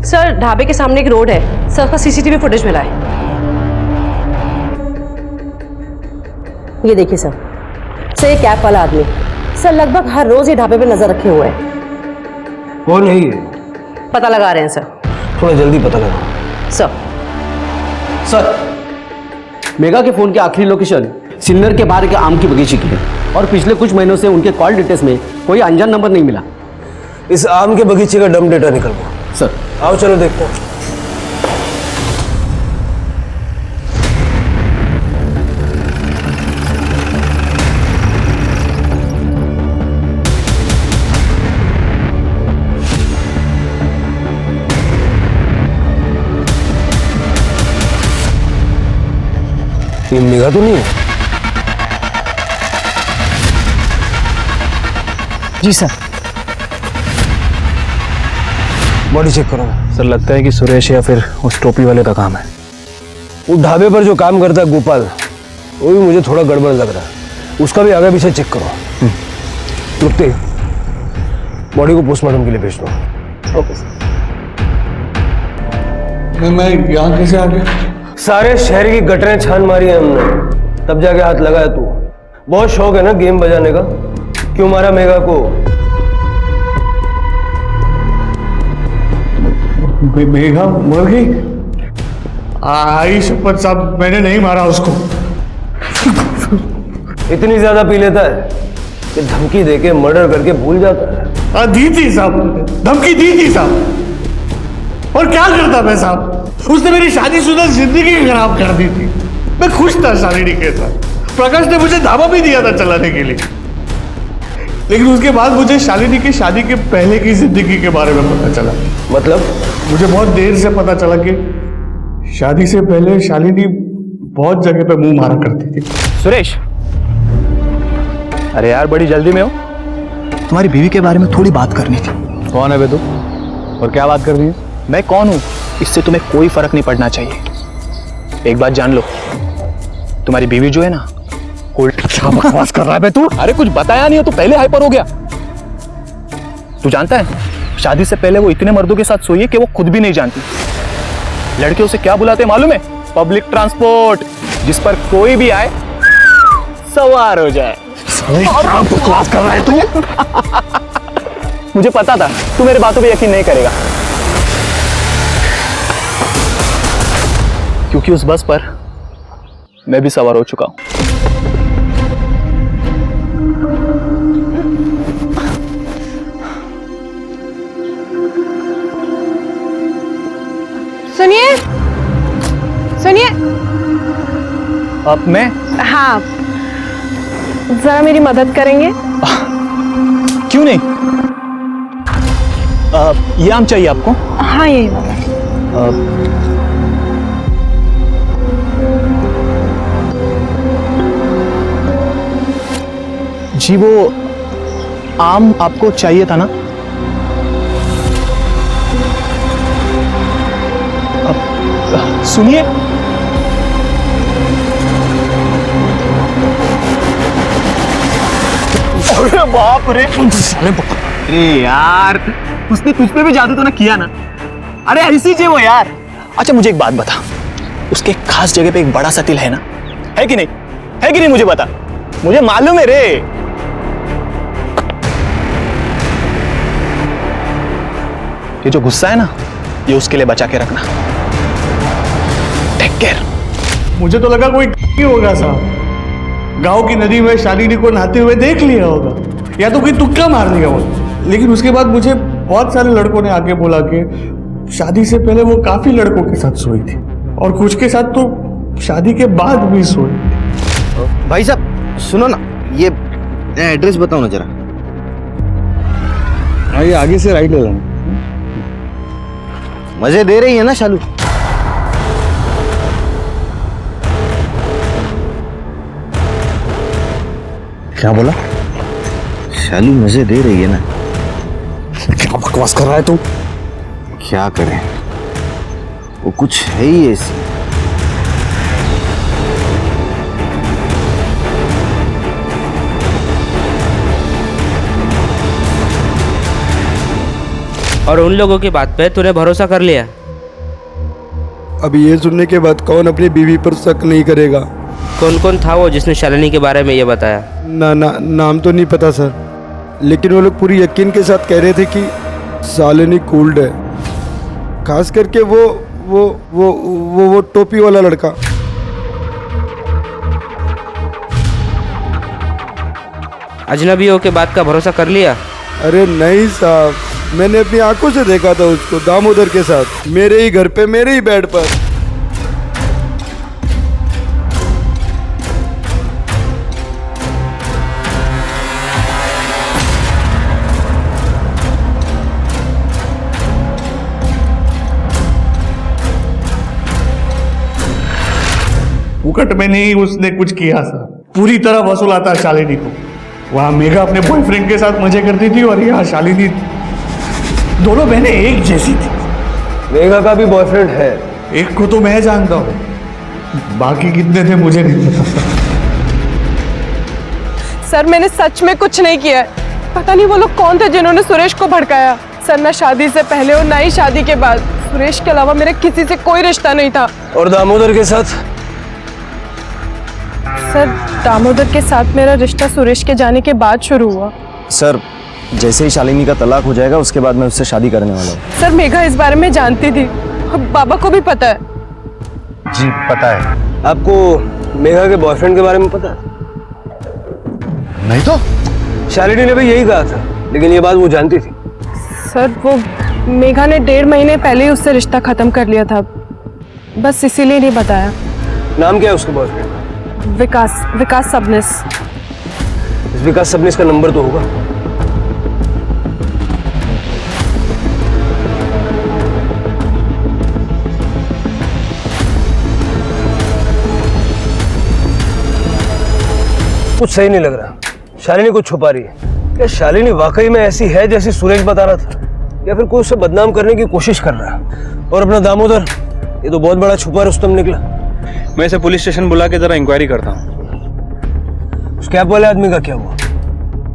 सर ढाबे के सामने एक रोड है सर, उसका सीसीटीवी फुटेज मिला है। ये देखिए सर, ये कैप वाला आदमी सर लगभग हर रोज ये ढाबे पे नजर रखे हुए है। कौन है ये? पता लगा रहे हैं सर। थोड़ा जल्दी पता लगाओ। सर मेगा के फोन की आखिरी लोकेशन सिन्नर के बाहर के आम की बगीचे की है और पिछले कुछ महीनों से उनके कॉल डिटेल्स में कोई अनजान नंबर नहीं मिला। इस आम के बगीचे का डम डेटा निकलवा। सर आओ चलो देखते हैं। ये मेगा तो नहीं है? जी सर। बॉडी चेक करो। सर लगता है कि सुरेश या फिर उस टोपी वाले का काम है। वो ढाबे पर जो काम करता है गोपाल, वो भी मुझे थोड़ा गड़बड़ लग रहा है। उसका भी आगे पीछे चेक करो। रुकते बॉडी को पोस्टमार्टम के लिए भेज दो। Okay sir. मैं यहाँ कैसे आ गया? सारे शहर की गटरें छान मारी है हमने, तब जाके हाथ लगाया तू। बहुत शौक है ना गेम बजाने का, क्यों मारा मेगा को? मेघा मर गई? आई शपथ साहब, मैंने नहीं मारा उसको। इतनी ज्यादा पी लेता है कि धमकी देके मर्डर करके भूल जाता है। दी थी साहब, धमकी दी थी साहब। और क्या करता मैं साहब? उसने मेरी शादीशुदा जिंदगी खराब कर दी थी। मैं खुश था शालिनी के साथ। प्रकाश ने मुझे धाबा भी दिया था चलाने के लिए, लेकिन उसके बाद मुझे शालिनी की शादी के पहले की जिंदगी के बारे में पता चला। मतलब? मुझे बहुत देर से पता चला कि शादी से पहले शालिनी बहुत जगह पे मुंह मारा करती थी। सुरेश, अरे यार बड़ी जल्दी में हो। तुम्हारी बीवी के बारे में थोड़ी बात करनी थी। कौन है बे तू? और क्या बात कर रही है? मैं कौन हूँ इससे तुम्हें कोई फर्क नहीं पड़ना चाहिए। एक बात जान लो, तुम्हारी बीवी जो है ना, क्या बकवास कर रहा है बे तू? अरे कुछ बताया नहीं हो तो पहले हाइपर हो गया। तू जानता है शादी से पहले वो इतने मर्दों के साथ सोई है कि वो खुद भी नहीं जानती। लड़के उसे क्या बुलाते हैं मालूम है? पब्लिक ट्रांसपोर्ट, जिस पर कोई भी आए सवार हो जाए। क्या बकवास कर रहा है तू? मुझे पता था तू मेरे बातों पे यकीन नहीं करेगा, क्योंकि उस बस पर मैं भी सवार हो चुका हूं। सुनिए सुनिए। अब मैं? हाँ, जरा मेरी मदद करेंगे? क्यों नहीं? ये आम चाहिए आपको? हाँ यही वाला। जी वो आम आपको चाहिए था ना? सुनिए, अरे बाप रे। अरे यार उसने तुझ पे भी जादू तो ना किया ना? अरे ऐसी जी वो यार। अच्छा मुझे एक बात बता, उसके खास जगह पे एक बड़ा सा तिल है ना? है कि नहीं? है कि नहीं? मुझे बता, मुझे मालूम है रे। ये जो गुस्सा है ना, ये उसके लिए बचा के रखना। Take care. मुझे तो लगा कोई होगा साहब, गांव की नदी में शालिनी को नहाते हुए देख लिया होगा, या तो कोई तुक्का मार दिया होगा। लेकिन उसके बाद मुझे बहुत सारे लड़कों ने आके बोला कि शादी से पहले वो काफी लड़कों के साथ सोई थी, और कुछ के साथ तो शादी के बाद भी सोई। भाई साहब सुनो ना, ये एड्रेस बताओ ना जरा। ये आगे से राइट ले लेना। मजे दे रही है ना शालू? क्या बोला? शालू मजे दे रही है ना? क्या बकवास कर रहा है तू? क्या करें, वो कुछ है ही ऐसी। और उन लोगों की बात पे तूने भरोसा कर लिया? अब ये सुनने के बाद कौन अपनी बीवी पर शक नहीं करेगा? कौन कौन था वो जिसने शालिनी के बारे में ये बताया? नाम तो नहीं पता सर, लेकिन वो लोग पूरी यकीन के साथ कह रहे थे कि शालिनी कूल्ड है, खास करके वो टोपी वाला लड़का। अजनबियों के बात का भरोसा कर लिया? अरे नहीं साहब, मैंने अपनी आंखों से देखा था उसको दामोदर के साथ, मेरे ही घर पे, मेरे ही बेड पर। फुकट में नहीं उसने कुछ किया सर, पूरी तरह वसूलाता शालिनी को। वहां मेघा अपने बॉयफ्रेंड के साथ मजे करती थी और यहाँ शालिनी, दोनों बहनें एक जैसी थी। मेघा का भी बॉयफ्रेंड है? एक को तो मैं जानता हूँ, बाकी कितने थे मुझे नहीं पता सर मैंने सच में कुछ नहीं किया है। पता नहीं वो लोग कौन थे जिन्होंने सुरेश को भड़काया। सर ना शादी से पहले और ना ही शादी के बाद सुरेश के अलावा मेरे किसी से कोई रिश्ता नहीं था। और दामोदर के साथ? सर दामोदर के साथ मेरा रिश्ता सुरेश के जाने के बाद शुरू हुआ। सर जैसे ही शालिनी का तलाक हो जाएगा उसके बाद मैं उससे शादी करने वाला हूँ। सर मेघा इस बारे में जानती थी, बाबा को भी पता है। जी पता है। आपको मेघा के बॉयफ्रेंड के बारे में पता है? नहीं तो शालिनी ने भी यही कहा था, लेकिन ये बात वो जानती थी। सर वो मेघा ने 1.5 महीने पहले ही उससे रिश्ता खत्म कर लिया था, बस इसीलिए नहीं बताया। नाम क्या है उसके बॉयफ्रेंड? विकास सबनिस। इस विकास सबनिस का नंबर तो होगा। कुछ सही नहीं लग रहा, शालिनी कुछ छुपा रही है। क्या शालिनी वाकई में ऐसी है जैसी सुरेश बता रहा था, या फिर कोई उसे बदनाम करने की कोशिश कर रहा है? और अपना दामोदर, ये तो बहुत बड़ा छुपा रुस्तम निकला। मैं इसे पुलिस स्टेशन बुला के जरा इंक्वायरी करता हूँ। उस कैब वाले आदमी का क्या हुआ?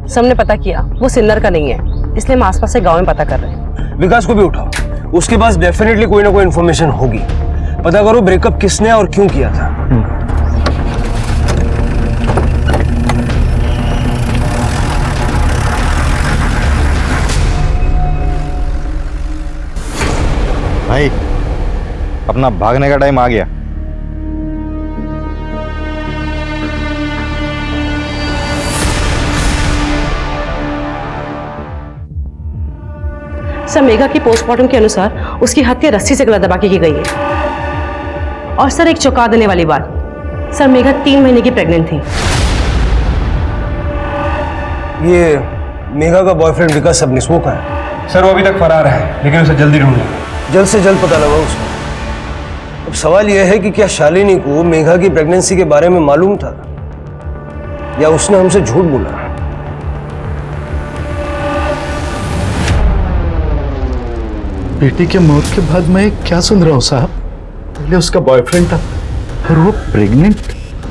सबने पता किया वो सिन्नर का नहीं है, इसलिए हम आसपास से गांव में पता कर रहे हैं। विकास को भी उठाओ, उसके पास डेफिनेटली कोई ना कोई इन्फॉर्मेशन होगी। पता करो ब्रेकअप किसने और क्यों किया था। भाई अपना भागने का टाइम आ गया। सर मेघा की पोस्टमार्टम के अनुसार उसकी हत्या रस्सी से गला दबा के की गई है। और सर एक चौंका देने वाली बात, सर मेघा 3 महीने की प्रेग्नेंट थी। ये मेघा का बॉयफ्रेंड विकास सबनिस वो कहाँ है? सर वो अभी तक फरार है, लेकिन उसे जल्दी ढूंढना। जल्द से जल्द पता लगाओ उसको। अब सवाल यह है कि क्या शालिनी को मेघा की प्रेगनेंसी के बारे में मालूम था, या उसने हमसे झूठ बोला? बेटी के मौत के बाद मैं क्या सुन रहा हूँ साहब? पहले उसका बॉयफ्रेंड था और वो प्रेग्नेंट।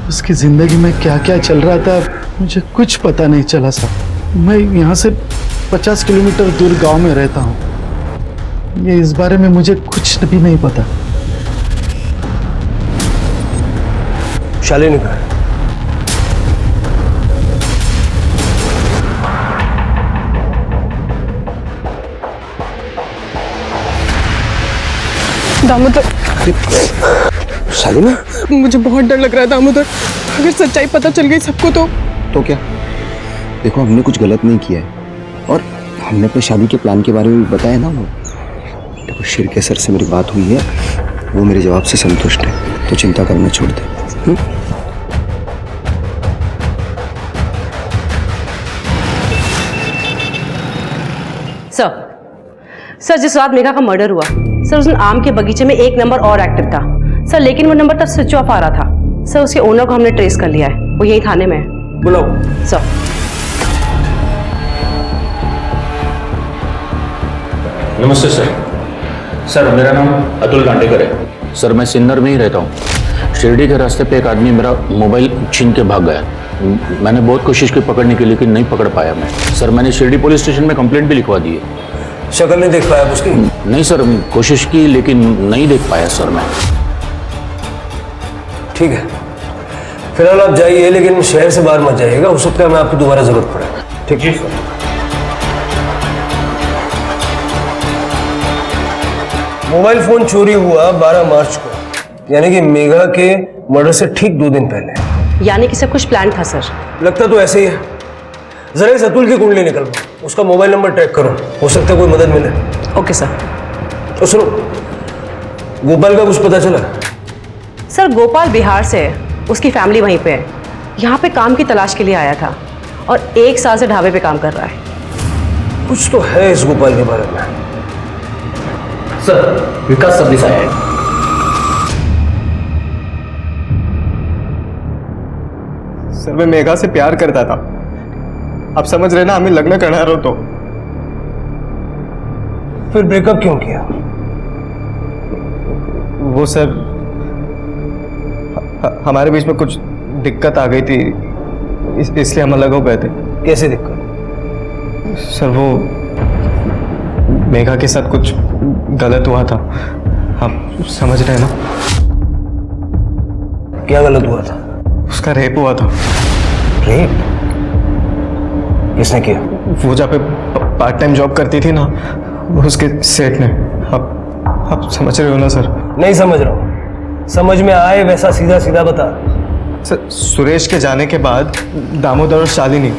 उसकी जिंदगी में क्या क्या चल रहा था मुझे कुछ पता नहीं चला साहब। मैं यहाँ से 50 किलोमीटर दूर गांव में रहता हूँ, ये इस बारे में मुझे कुछ भी नहीं पता। शालिनी कहाँ है? दामोदर, शालिनी मुझे बहुत डर लग रहा है दामोदर। अगर सच्चाई पता चल गई सबको तो क्या? देखो हमने कुछ गलत नहीं किया है, और हमने अपने शादी के प्लान के बारे में भी बताया ना। वो देखो शिरके सर से मेरी बात हुई है, वो मेरे जवाब से संतुष्ट है, तो चिंता करना छोड़ दे। सर जिस रात मेघा का मर्डर हुआ सर, उस दिन आम के बगीचे में एक नंबर और एक्टिव था सर, लेकिन वो नंबर तब स्विच ऑफ आ रहा था सर। उसके ओनर को हमने ट्रेस कर लिया है, वो यही थाने में है। बुलाओ सर। नमस्ते सर, मेरा नाम अतुल गांडेकर है सर। मैं सिन्नर में ही रहता हूँ। शिरडी के रास्ते पे एक आदमी मेरा मोबाइल छीन के भाग गया। मैंने बहुत कोशिश की पकड़ने की, लेकिन नहीं पकड़ पाया मैं सर। मैंने शिरडी पुलिस स्टेशन में कंप्लेंट भी लिखवा दी है, शक्ल नहीं देख पाया उसकी? नहीं सर, कोशिश की लेकिन नहीं देख पाया सर मैं। ठीक है, फिलहाल आप जाइए, लेकिन शहर से बाहर मत जाइएगा, हो सकता है हमें आपकी दोबारा जरूरत पड़े। ठीक है सर। मोबाइल फोन चोरी हुआ 12 मार्च को, यानी कि मेघा के मर्डर से ठीक 2 दिन पहले। यानी कि सब कुछ प्लान था सर। लगता तो ऐसे ही है। जरा इस अतुल की कुंडली निकलवाओ, उसका मोबाइल नंबर ट्रैक करो, हो सकता है कोई मदद मिले। Okay sir. तो सुनो, गोपाल का कुछ पता चला? सर गोपाल बिहार से है, उसकी फैमिली वहीं पे है। यहाँ पे काम की तलाश के लिए आया था और 1 साल से ढाबे पे काम कर रहा है। कुछ तो है इस गोपाल के बारे में। सर विकास सर्विस आया है। सर मैं मेघा से प्यार करता था, आप समझ रहे ना, हमें लग्न करना रहो तो। फिर ब्रेकअप क्यों किया? वो सर हमारे बीच में कुछ दिक्कत आ गई थी, इसलिए हम अलग हो गए थे। कैसे दिक्कत? सर वो मेघा के साथ कुछ गलत हुआ था, आप समझ रहे हैं ना? क्या गलत हुआ था? उसका रेप हुआ था। रेप? किसने किया? वो जहाँ पे पार्ट टाइम जॉब करती थी ना, उसके सेठ ने। आप समझ रहे हो ना सर? नहीं समझ रहा हूँ। समझ में आए वैसा सीधा सीधा बता। सर सुरेश के जाने के बाद दामोदर और शालिनी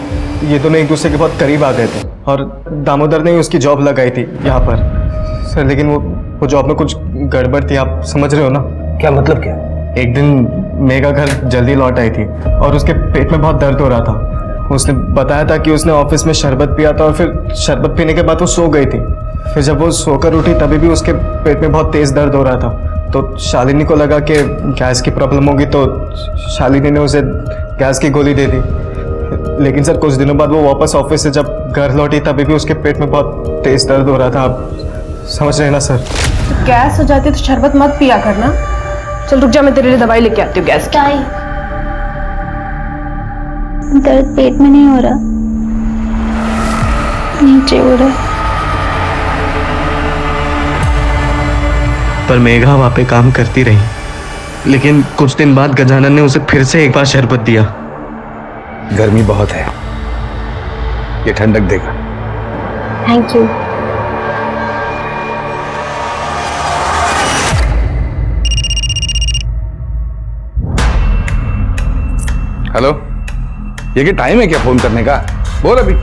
ये दोनों एक दूसरे के बहुत करीब आ गए थे, और दामोदर ने ही उसकी जॉब लगाई थी यहाँ पर सर। लेकिन वो जॉब में कुछ गड़बड़ थी, आप समझ रहे हो ना? क्या मतलब क्या? एक दिन मेघा घर जल्दी लौट आई थी और उसके पेट में बहुत दर्द हो रहा था। उसने बताया था कि उसने ऑफिस में शरबत पिया था और फिर शरबत पीने के बाद वो सो गई थी। फिर जब वो सोकर उठी तभी भी उसके पेट में बहुत तेज दर्द हो रहा था। तो शालिनी को लगा कि गैस की प्रॉब्लम होगी, तो शालिनी ने उसे गैस की गोली दे दी। लेकिन सर कुछ दिनों बाद वो वापस ऑफिस से जब घर लौटी तभी भी उसके पेट में बहुत तेज दर्द हो रहा था, आप समझ रहे हैं ना सर? तो गैस हो जाती है तो शरबत मत पिया करना। चल रुक जा, मैं तेरे लिए दवाई लेके आती हूँ गैस की। दर्द पेट में नहीं हो रहा, नीचे हो रहा। पर मेघा वहाँ पे काम करती रही, लेकिन कुछ दिन बाद गजानन ने उसे फिर से एक बार शरबत दिया। गर्मी बहुत है, ये ठंडक देगा। Thank you. हेलो, ये क्या टाइम है क्या फोन करने का? बोल अभी।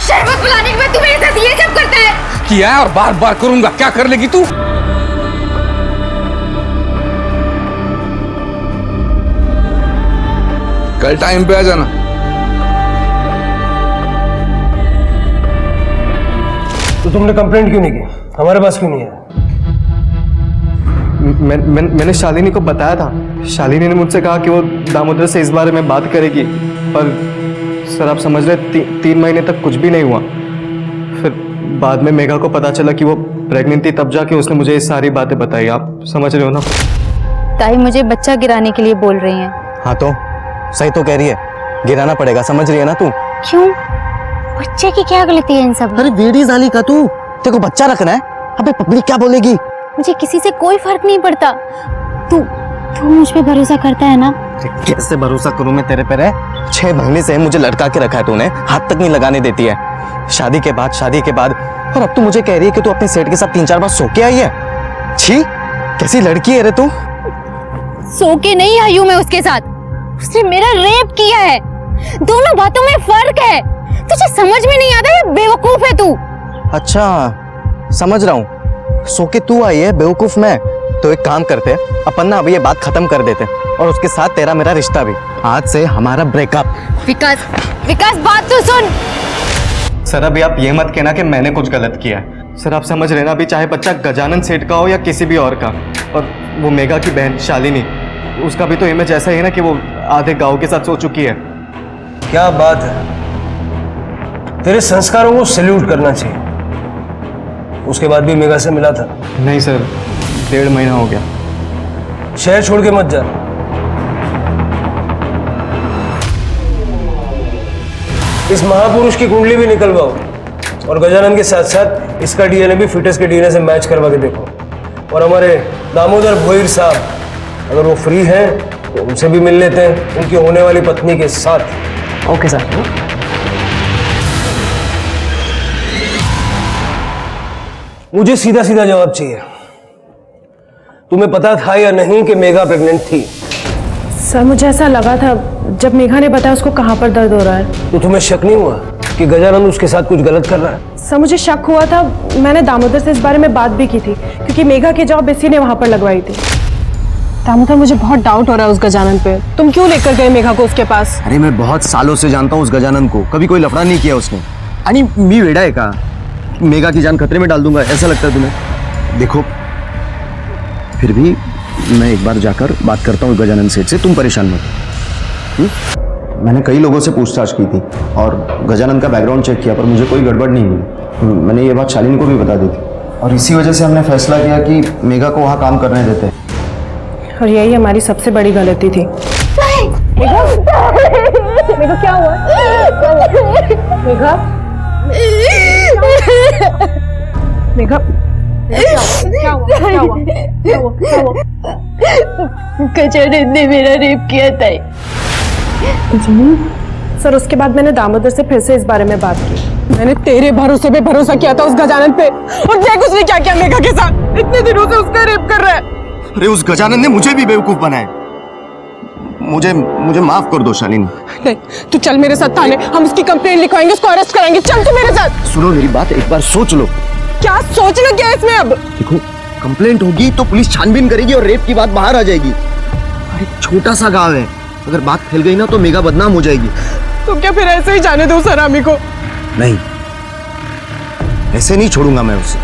शरबत पिलाने के बाद तू मेरे साथ ये सब करता है? किया है और बार बार करूंगा, क्या कर लेगी तू? कल टाइम पे आ जाना। तो तुमने कंप्लेंट क्यों नहीं की? हमारे पास क्यों नहीं है? मैंने शालिनी को बताया था। शालिनी ने मुझसे कहा कि वो दामोदर से इस बारे में बात करेगी, पर सर आप समझ रहे 3 महीने तक कुछ भी नहीं हुआ। फिर बाद में मेघा को पता चला कि वो प्रेग्नेंट थी, तब जाके उसने मुझे ये सारी बातें बताई, आप समझ रहे हो ना? ताई मुझे बच्चा गिराने के लिए बोल रही हैं। हाँ तो सही तो कह रही है, गिराना पड़ेगा, समझ रही है ना तू? क्यों? बच्चे की क्या गलती है इन सब? अरे वेड़ी जाली का तू, तेरे को बच्चा रखना है? अबे पब्लिक क्या बोलेगी? मुझे किसी से कोई फर्क नहीं पड़ता। तू मुझ पे भरोसा करता है ना? कैसे भरोसा करूं मैं तेरे पे? 6 महीने से मुझे लटका के रखा है तूने, हाथ तक नहीं लगाने देती है। शादी के बाद और अब तू मुझे कह रही है कि तू अपने सेठ के साथ 3-4 बार सो के आई है। छी, कैसी लड़की है रे तू? सो के नहीं आई हूं मैं उसके साथ, उसने मेरा रेप किया है। दोनों बातों में फर्क है। तुझे समझ में नहीं आता, ये बेवकूफ है तू। अच्छा समझ रहा हूँ। सो के तू आई है, बेवकूफ मैं। तो एक काम करते हैं, अपन ना अभी ये बात खत्म कर देते हैं और उसके साथ तेरा मेरा रिश्ता भी। आज से हमारा ब्रेकअप। विकास, विकास बात तो सुन। सर अभी आप ये मत कहना कि मैंने कुछ गलत किया है। सर आप समझ रहे ना, अभी चाहे बच्चा गजानन सेठ का हो या किसी भी और का, और वो मेघा की बहन शालिनी, उसका भी तो इमेज ऐसा ही है ना कि वो आधे गांव के साथ सो चुकी है। क्या बात है, तेरे संस्कारों को सैल्यूट करना चाहिए। उसके बाद भी मेघा से मिला था? नहीं सर, 1.5 महीना हो गया। शहर छोड़ के मत जा। इस महापुरुष की कुंडली भी निकलवाओ और गजानन के साथ साथ इसका डीएनए भी फिटस के डीएनए से मैच करवा के देखो। और हमारे दामोदर भोईर साहब अगर वो फ्री हैं तो उनसे भी मिल लेते हैं, उनकी होने वाली पत्नी के साथ। Okay sir. मुझे सीधा सीधा जवाब चाहिए। तुम्हें पता था या नहीं कि मेघा प्रेग्नेंट थी? सर मुझे ऐसा लगा था जब मेघा ने बताया उसको कहाँ पर दर्द हो रहा है। तो तुम्हें शक नहीं हुआ कि गजानंद उसके साथ कुछ गलत कर रहा है? सर मुझे शक हुआ था, मैंने दामोदर से इस बारे में बात भी की थी क्योंकि मेघा की जॉब इसी ने वहां पर लगवाई थी। दामोदर मुझे बहुत डाउट हो रहा है उस गजानंद पे, तुम क्यों लेकर गए मेघा को उसके पास? अरे मैं बहुत सालों से जानता हूँ उस गजानन को, कभी कोई लफड़ा नहीं किया उसने। आणि मी वेडा है का? मेघा की जान खतरे में डाल दूंगा ऐसा लगता है तुम्हें? देखो फिर भी मैं एक बार जाकर बात करता हूँ गजानन सेठ से, तुम परेशान मत। मैंने कई लोगों से पूछताछ की थी और गजानन का बैकग्राउंड चेक किया, पर मुझे कोई गड़बड़ नहीं मिली। मैंने ये बात शालिनी को भी बता दी थी और इसी वजह से हमने फैसला किया कि मेघा को वहाँ काम करने देते हैं। और यही हमारी सबसे बड़ी गलती थी। मेघा, मेघा क्या हुआ? मेघा, मेघा, क्या हुआ? क्या हुआ? क्या हुआ? क्या हुआ? गजानन ने मेरा रेप किया था। सर उसके बाद मैंने दामोदर से फिर से इस बारे में बात की। मैंने तेरे भरोसे पे भरोसा किया था उस गजानन पे, और देख उसने क्या किया मेघा के साथ। इतने दिनों से उसका रेप कर रहा है। अरे उस गजानन ने मुझे भी बेवकूफ बनाया। मुझे माफ कर दो शालिनी। नहीं, तू चल मेरे साथ थाने, हम उसकी कंप्लेंट लिखवाएंगे, उसको अरेस्ट कराएंगे। चल तू मेरे साथ। सुनो मेरी बात, एक बार सोच लो। क्या सोचना क्या है इसमें अब? देखो कंप्लेंट होगी तो पुलिस छानबीन करेगी और रेप की बात बाहर आ जाएगी। अरे छोटा सा गांव है, अगर बात फैल गई ना तो मेघा बदनाम हो जाएगी। तो क्या फिर ऐसे ही जाने दो सरामी को? नहीं, ऐसे नहीं छोड़ूंगा मैं उसे।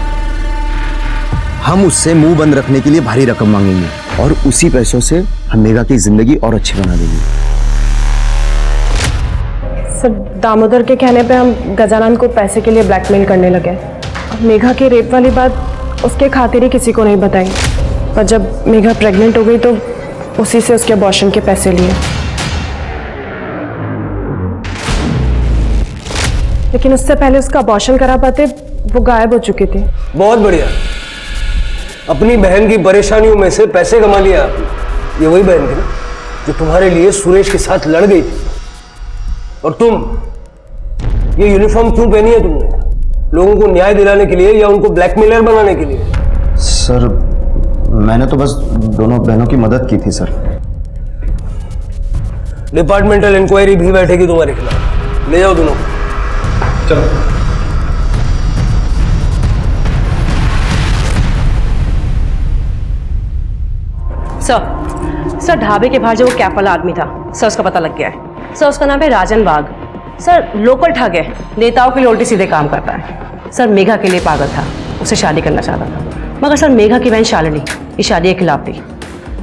हम उससे मुंह बंद रखने के लिए भारी रकम मांगेंगे और उसी पैसों से हम मेघा की जिंदगी और अच्छी बना देंगे। सर दामोदर के कहने पे हम गजानन को पैसे के लिए ब्लैकमेल करने लगे। मेघा की रेप वाली बात उसके खातिर ही किसी को नहीं बताई, पर जब मेघा प्रेग्नेंट हो गई तो उसी से उसके अबॉर्शन के पैसे लिए। लेकिन उससे पहले उसका अबॉर्शन करा पाते वो गायब हो चुकी थी। बहुत बढ़िया, अपनी बहन की परेशानियों में से पैसे कमा लिया आपने। ये वही बहन थी ना जो तुम्हारे लिए सुरेश के साथ लड़ गई थी? और तुम ये यूनिफॉर्म क्यों पहनी है तुमने? लोगों को न्याय दिलाने के लिए या उनको ब्लैकमेलर बनाने के लिए? सर मैंने तो बस दोनों बहनों की मदद की थी सर। डिपार्टमेंटल इंक्वायरी भी बैठेगी तुम्हारे खिलाफ, ले जाओ दोनों। चलो। सर ढाबे के बाहर जो वो कैप वाला आदमी था, सर उसका पता लग गया है। सर उसका नाम है राजन बाग। सर लोकल ठग है, नेताओं के लिए उल्टे सीधे काम करता है। सर मेघा के लिए पागल था, उससे शादी करना चाहता था, मगर सर मेघा की बहन शालिनी इस शादी के खिलाफ थी।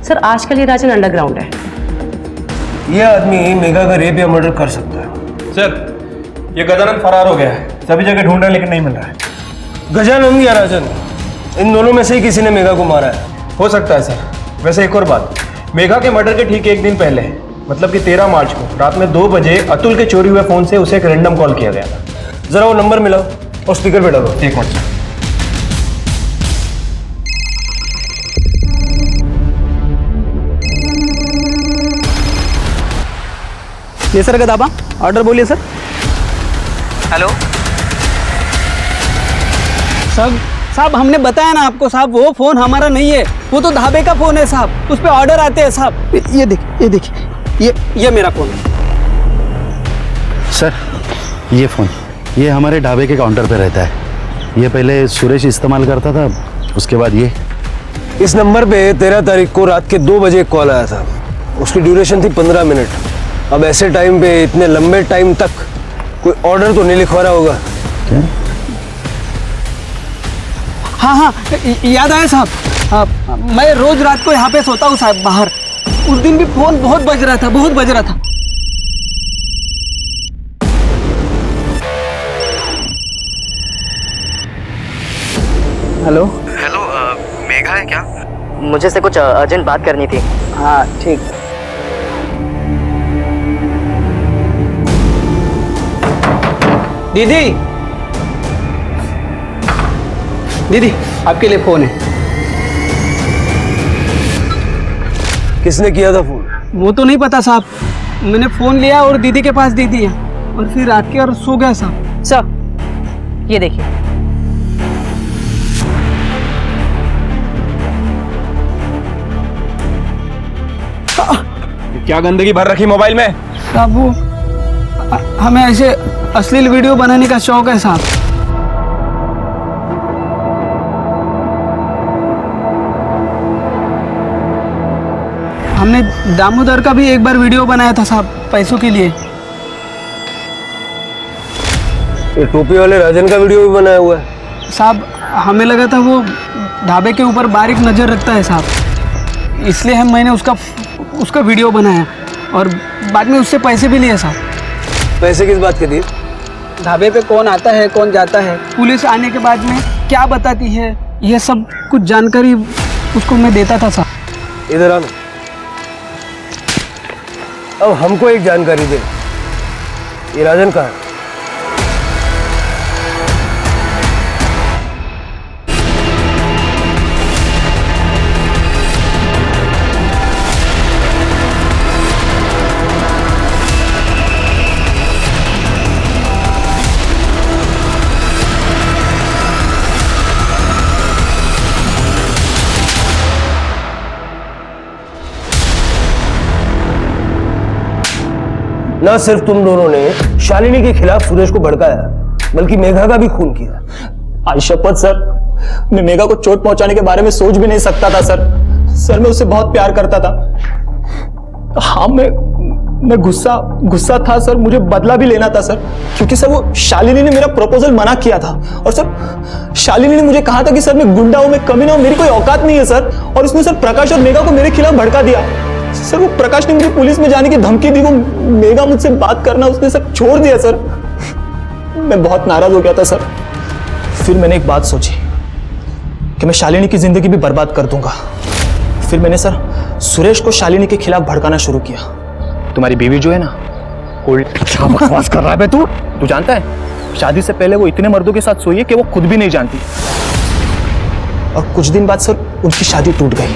सर आजकल ये राजन अंडरग्राउंड है। ये आदमी मेघा का रेप या मर्डर कर सकता है। सर ये गजानन फरार हो गया है, सभी जगह ढूंढ रहे हैं लेकिन नहीं मिल रहा है। गजानंद या राजन, इन दोनों में से ही किसी ने मेघा को मारा है। हो सकता है सर। वैसे एक और बात, मेघा के मर्डर के ठीक एक दिन पहले, मतलब कि 13 मार्च को रात में 2 बजे अतुल के चोरी हुए फोन से उसे एक रैंडम कॉल किया गया था। जरा वो नंबर मिलाओ और स्पीकर पे डालो। एक मिनट सर। ये सर गदाबा, ऑर्डर बोलिए सर। हेलो साहब हमने बताया ना आपको साहब, वो फोन हमारा नहीं है, वो तो ढाबे का फोन है साहब, उस पे ऑर्डर आते हैं साहब। ये देखिए ये मेरा फोन है। सर ये फ़ोन, ये हमारे ढाबे के काउंटर पे रहता है। ये पहले सुरेश इस्तेमाल करता था, उसके बाद ये। इस नंबर पे 13 तारीख को रात के 2 बजे एक कॉल आया था। उसकी ड्यूरेशन थी 15 मिनट। अब ऐसे टाइम पे इतने लंबे टाइम तक कोई ऑर्डर तो नहीं लिखवा रहा होगा। क्या? हाँ, याद आया साहब, मैं रोज रात को यहाँ पे सोता हूँ साहब बाहर। उस दिन भी फोन बहुत बज रहा था। हेलो, मेघा है क्या? मुझे से कुछ अर्जेंट बात करनी थी। हाँ ठीक। दीदी आपके लिए फोन है। किसने किया था फोन? वो तो नहीं पता साहब, मैंने फोन लिया और दीदी के पास दे दिया और फिर रात के और सो गया साहब। सर ये देखिए। क्या गंदगी भर रखी मोबाइल में? साहब वो हमें ऐसे अश्लील वीडियो बनाने का शौक है साहब। हमने दामोदर का भी एक बार वीडियो बनाया था साहब, पैसों के लिए। ये टोपी वाले राजन का वीडियो भी बनाया हुआ है साहब। हमें लगा था वो ढाबे के ऊपर बारीक नजर रखता है साहब, इसलिए मैंने उसका वीडियो बनाया और बाद में उससे पैसे भी लिए साहब। पैसे किस बात के दिए? ढाबे पे कौन आता है कौन जाता है, पुलिस आने के बाद में क्या बताती है, यह सब कुछ जानकारी उसको मैं देता था साहब। इधर आना। अब हमको एक जानकारी दे, ये राजन कहाँ है? ना सिर्फ तुम दोनों ने शालिनी के खिलाफ सुरेश को भड़काया, बल्कि मेघा का भी खून किया। आज शपथ सर, मैं मेघा को चोट पहुंचाने के बारे में सोच भी नहीं सकता था सर। मैं उससे बहुत प्यार करता था। हाँ, मैं गुस्सा था सर, मुझे बदला भी लेना था सर, क्योंकि सर वो शालिनी ने मेरा प्रपोजल मना किया था। और सर शालिनी ने मुझे कहा था कि सर मैं गुंडा हूं, मैं कमीना हूं, मेरी कोई औकात नहीं है सर। और उसने सर प्रकाश और मेघा को मेरे खिलाफ भड़का दिया सर। वो प्रकाश ने मुझे पुलिस में जाने की धमकी दी, वो मेघा मुझसे बात करना उसने सब छोड़ दिया सर। मैं बहुत नाराज हो गया था सर। फिर मैंने एक बात सोची कि मैं शालिनी की जिंदगी भी बर्बाद कर दूंगा। फिर मैंने सर सुरेश को शालिनी के खिलाफ भड़काना शुरू किया। तुम्हारी बीवी जो है ना, क्या बकवास कर रहा है बे तू? तू जानता है शादी से पहले वो इतने मर्दों के साथ सोई है कि वो खुद भी नहीं जानती। और कुछ दिन बाद सर उनकी शादी टूट गई।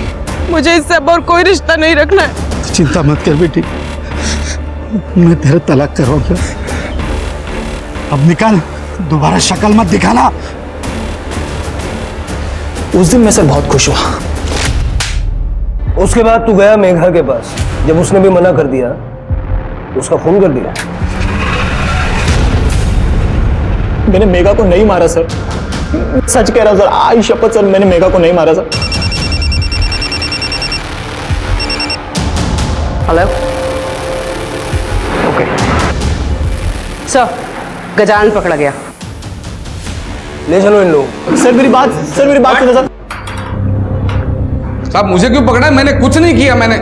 मुझे इससे अब और कोई रिश्ता नहीं रखना है। चिंता मत कर बेटी, मैं तेरा तलाक करवाऊंगा। अब निकल, दोबारा शक्ल मत दिखाना। उस दिन मैं सर बहुत खुश हुआ। उसके बाद तू गया मेघा के पास, जब उसने भी मना कर दिया उसका खून कर दिया। मैंने मेघा को नहीं मारा सर, सच कह रहा हूं सर, आई शपथ सर, मैंने मेघा को नहीं मारा sir. Hello, okay sir, Gajanan पकड़ा गया। ले चलो इन लोगों। सर मेरी बात सुनो सर। साहब मुझे क्यों पकड़ा है? मैंने कुछ नहीं किया। मैंने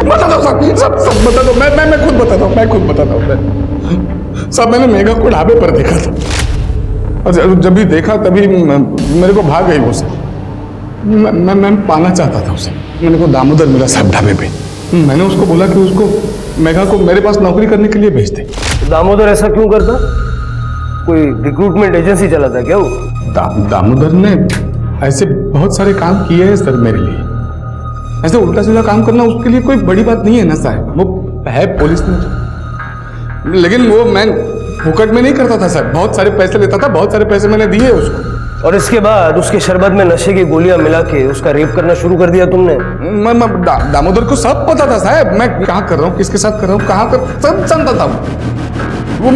बता दो सब बता दो। मैं खुद बताता हूँ। सब मैंने मेघा को ढाबे पर देखा था, और जब भी देखा तभी मेरे को भाग गई वो सब। मैं पाना चाहता था उसे। मैंने को दामोदर मिला साहब ढाबे पे। मैंने उसको बोला कि उसको मेघा को मेरे पास नौकरी करने के लिए भेज दे। दामोदर ऐसा क्यों करता? कोई रिक्रूटमेंट एजेंसी चलाता क्या वो? दामोदर ने ऐसे बहुत सारे काम किए हैं सर मेरे लिए। ऐसे उल्टा सीधा काम करना उसके लिए कोई बड़ी बात नहीं है ना साहब। वो है पुलिस में, लेकिन वो मैं फुकट में नहीं करता था साहब। बहुत सारे पैसे लेता था, बहुत सारे पैसे मैंने दिए उसको। और इसके बाद उसके शरबत में नशे की गोलियां मिला के उसका रेप करना शुरू कर दिया तुमने। दामोदर को सब पता था साहब, मैं क्या कर रहा हूँ, किसके साथ कर रहा हूँ, कहाँ कर, सब जानता था। वो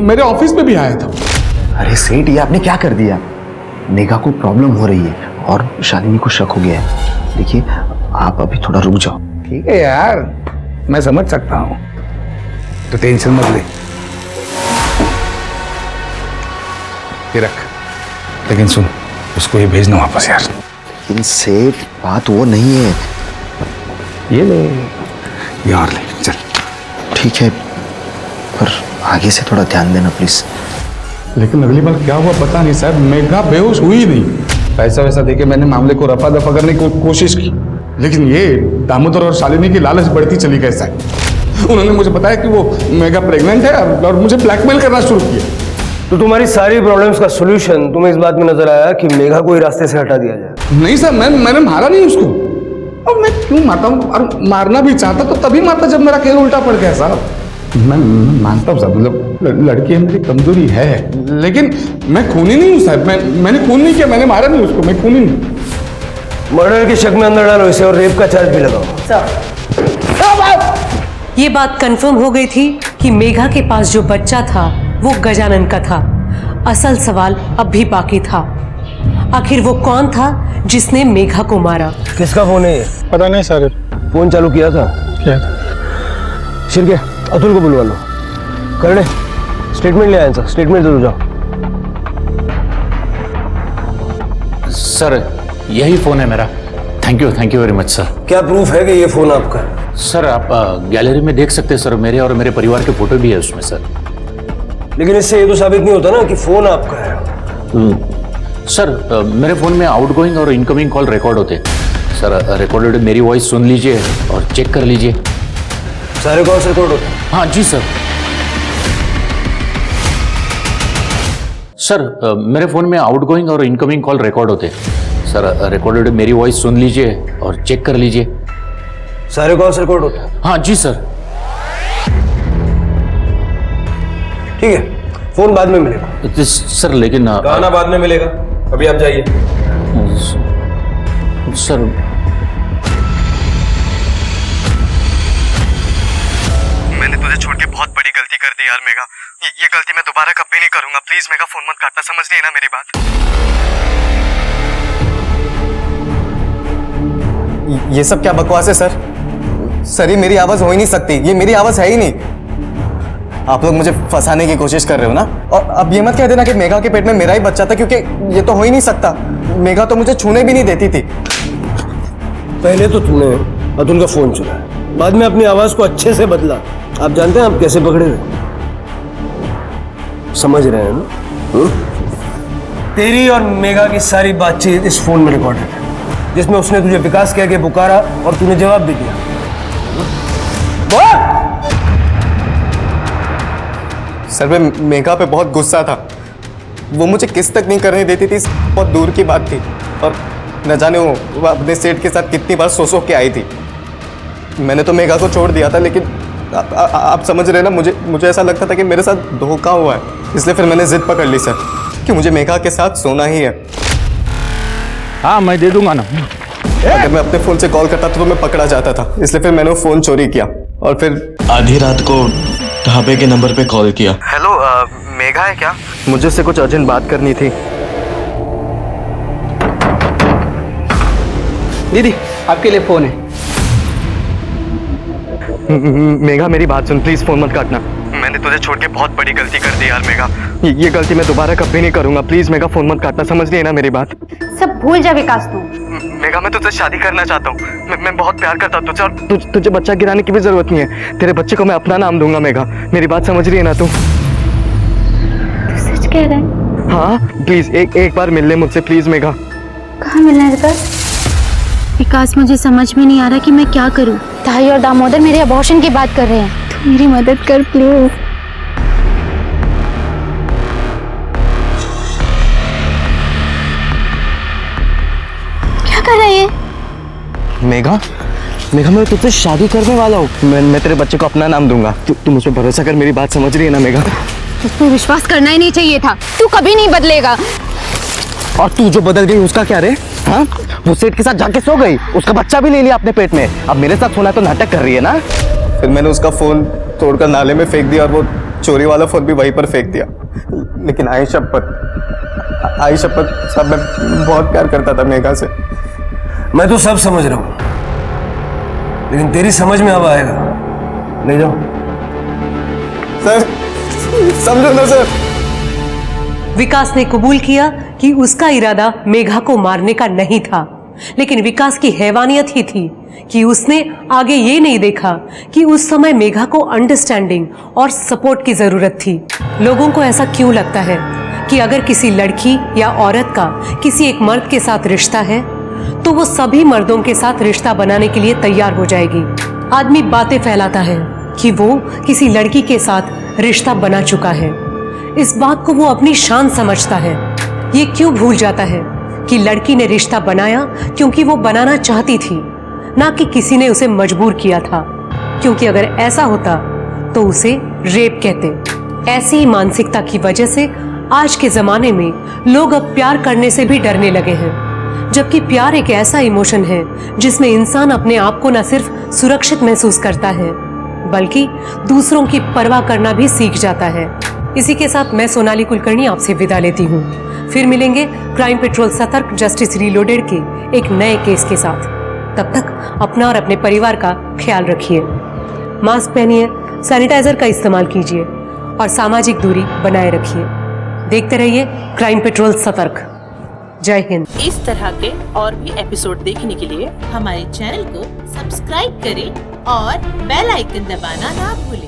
मेरे ऑफिस में भी आया था। अरे सेठ, ये आपने क्या कर दिया? मेघा को प्रॉब्लम हो रही है और शालिनी को शक हो गया है। देखिए, आप अभी थोड़ा रुक जाओ। ठीक है यार, मैं समझ सकता हूँ, तो टेंशन मत ले। ये रख, लेकिन सुन, उसको ये भेजना वापस यार। लेकिन सेठ, बात वो नहीं है। ये ले, ये और ले, चल। ठीक है, पर आगे से थोड़ा ध्यान देना प्लीज। लेकिन अगली बार क्या हुआ पता नहीं साहब, मेघा बेहोश हुई नहीं। पैसा वैसा देके मैंने मामले को रफा दफा करने की कोशिश की, लेकिन ये दामोदर और शालिनी की लालच बढ़ती चली गई साहब। उन्होंने मुझे बताया कि वो मेघा प्रेग्नेंट है और मुझे ब्लैकमेल करना शुरू किया। तो तुम्हारी सारी प्रॉब्लम्स का सॉल्यूशन तुम्हें इस बात में नजर आया कि मेघा को ही रास्ते से हटा दिया जाए? नहीं सर, मैंने मारा नहीं उसको। और मैं क्यों मारता हूँ? और मारना भी चाहता तो तभी मारता जब मेरा खेल उल्टा पड़ गया साहब। मैं मानता हूँ साहब, मतलब लड़की है, मेरी कमजोरी है, लेकिन मैं खूनी नहीं हूँ साहब। मैंने खून नहीं किया, मैंने मारा नहीं उसको, मैं खूनी नहीं। मर्डर के शक में अंदर डालो इसे और रेप का चार्ज भी लगाओ। ये बात कंफर्म हो गई थी कि मेघा के पास जो बच्चा था वो गजानन का था। असल सवाल अब भी बाकी था, आखिर वो कौन था जिसने मेघा को मारा? किसका फोन है ये? पता नहीं सर। फोन चालू किया था? क्या था? शिरके, अतुल को बुलवा लो। करने स्टेटमेंट ले आए सर, स्टेटमेंट दे दो जाओ। सर, यही फोन है मेरा। Thank you very much sir. क्या प्रूफ है कि ये फोन आपका है? सर, आप गैलरी में देख सकते हैं सर, मेरे और मेरे परिवार के फोटो भी है उसमें सर। लेकिन इससे ये तो साबित नहीं होता ना कि फोन आपका है। सर, मेरे फोन में आउटगोइंग और इनकमिंग कॉल रिकॉर्ड होते हैं सर। रिकॉर्डेड मेरी वॉइस सुन लीजिए और चेक कर लीजिए। सारे कॉल्स रिकॉर्ड होते हैं? हाँ जी सर। सर, मेरे फोन में आउटगोइंग और इनकमिंग कॉल रिकॉर्ड होते हैं सर। रिकॉर्डेड मेरी वॉइस सुन लीजिए और चेक कर लीजिए। सारे कॉल्स रिकॉर्ड होते हैं? हाँ जी सर। ठीक है, फोन बाद में मिलेगा सर। लेकिन गाना बाद में मिलेगा, अभी आप जाइए। सर, मैंने तुझे छोड़ के बहुत बड़ी गलती कर दी यार मेघा। ये गलती मैं दोबारा कभी नहीं करूंगा। प्लीज मेघा, फोन मत काटना, समझ रही है ना मेरी बात? ये सब क्या बकवास है सर? सर, ये मेरी आवाज हो ही नहीं सकती, ये मेरी आवाज है ही नहीं। आप लोग मुझे फंसाने की कोशिश कर रहे हो ना। और अब ये मत कह देना कि मेघा के पेट में मेरा ही बच्चा था, क्योंकि ये तो हो ही नहीं सकता। मेघा तो मुझे छूने भी नहीं देती थी। पहले तो तूने अतुल का फोन चुराया, बाद में अपनी आवाज को अच्छे से बदला। आप जानते हैं आप कैसे पकड़े थे? समझ रहे हैं ना? तेरी और मेघा की सारी बातचीत इस फोन में रिकॉर्डेड है, जिसमें उसने तुझे विकास कह के पुकारा और तूने जवाब भी दिया। सर, मैं मेघा पे बहुत गुस्सा था। वो मुझे किस तक नहीं करने देती थी, बहुत दूर की बात थी। और न जाने वो अपने सेठ के साथ कितनी बार सो के आई थी। मैंने तो मेघा को छोड़ दिया था, लेकिन आप समझ रहे ना, मुझे ऐसा लगता था कि मेरे साथ धोखा हुआ है। इसलिए फिर मैंने जिद पकड़ ली सर कि मुझे मेघा के साथ सोना ही है। हाँ, मैं दे दूंगा ना। अगर मैं अपने फोन से कॉल करता तो मैं पकड़ा जाता था, इसलिए फिर मैंने वो फोन चोरी किया और फिर आधी रात को ढाबे के नंबर पे कॉल किया। हेलो, मेघा है क्या? मुझे उससे कुछ अर्जेंट बात करनी थी। दीदी, आपके लिए फोन है। मेघा, मेरी बात सुन, प्लीज फोन मत काटना। मैंने तुझे छोड़ के बहुत बड़ी गलती कर दी यार मेघा। ये गलती मैं दोबारा कभी नहीं करूंगा। प्लीज मेघा, फोन मत काटना, समझ रही है ना मेरी बात? सब भूल जा विकास तू। मेघा, मैं तुझसे शादी करना चाहता हूँ। मैं बहुत प्यार करता हूँ तुझसे, और तुझे बच्चा गिराने की भी जरूरत नहीं है। तेरे बच्चे को मैं अपना नाम दूंगा मेघा। मेरी बात समझ रही है ना तू? सच कह रहा है? हाँ, प्लीज एक बार मिल ले मुझसे, प्लीज मेघा। कहाँ मिलना है विकास? विकास, मुझे समझ में नहीं आ रहा कि मैं क्या करूं। ताई और दामोदर मेरे अबॉर्शन की बात कर रहे हैं, तू मेरी मदद कर प्लीज। क्या कर रहा है ये? मेघा, मैं तुझसे शादी करने वाला हूँ। मैं तेरे बच्चे को अपना नाम दूंगा। तू मुझ पर भरोसा कर, मेरी बात समझ रही है ना मेघा? तुझको विश्वास करना ही नहीं चाहिए था, तू कभी नहीं बदलेगा। और तू जो बदल गई उसका क्या रे? हाँ, वो सेठ के साथ जाके सो गई, उसका बच्चा भी ले लिया अपने पेट में, अब मेरे साथ सोना तो नाटक कर रही है ना। फिर मैंने उसका फोन तोड़कर नाले में फेंक दिया और वो चोरी वाला फोन भी वहीं पर फेंक दिया। लेकिन आई शपथ साहब, मैं बहुत प्यार करता था मेघा से। मैं तो सब समझ रहा हूँ, लेकिन तेरी समझ में अब आएगा। ले जाओ सर, समझो ना सर। विकास ने कबूल किया कि उसका इरादा मेघा को मारने का नहीं था, लेकिन विकास की हैवानियत ही थी कि उसने आगे ये नहीं देखा कि उस समय मेघा को अंडरस्टैंडिंग और सपोर्ट की जरूरत थी। लोगों को ऐसा क्यों लगता है कि अगर किसी लड़की या औरत का किसी एक मर्द के साथ रिश्ता है तो वो सभी मर्दों के साथ रिश्ता बनाने के लिए तैयार हो जाएगी। आदमी बातें फैलाता है कि वो किसी लड़की के साथ रिश्ता बना चुका है, इस बात को वो अपनी शान समझता है। ये क्यों भूल जाता है कि लड़की ने रिश्ता बनाया क्योंकि वो बनाना चाहती थी, ना कि किसी ने उसे मजबूर किया था। क्योंकि अगर ऐसा होता तो उसे रेप कहते। ऐसी ही मानसिकता की वजह से आज के जमाने में लोग अब प्यार करने से भी डरने लगे हैं, जबकि प्यार एक ऐसा इमोशन है जिसमें इंसान अपने आप को न सिर्फ सुरक्षित महसूस करता है बल्कि दूसरों की परवाह करना भी सीख जाता है। इसी के साथ मैं सोनाली कुलकर्णी आपसे विदा लेती हूँ। फिर मिलेंगे क्राइम पेट्रोल सतर्क जस्टिस रीलोडेड के एक नए केस के साथ। तब तक अपना और अपने परिवार का ख्याल रखिए, मास्क पहनिए, सैनिटाइजर का इस्तेमाल कीजिए और सामाजिक दूरी बनाए रखिए। देखते रहिए क्राइम पेट्रोल सतर्क। जय हिंद। इस तरह के और भी एपिसोड देखने के लिए हमारे चैनल को सब्सक्राइब करें और बेल आइकन दबाना ना भूलें।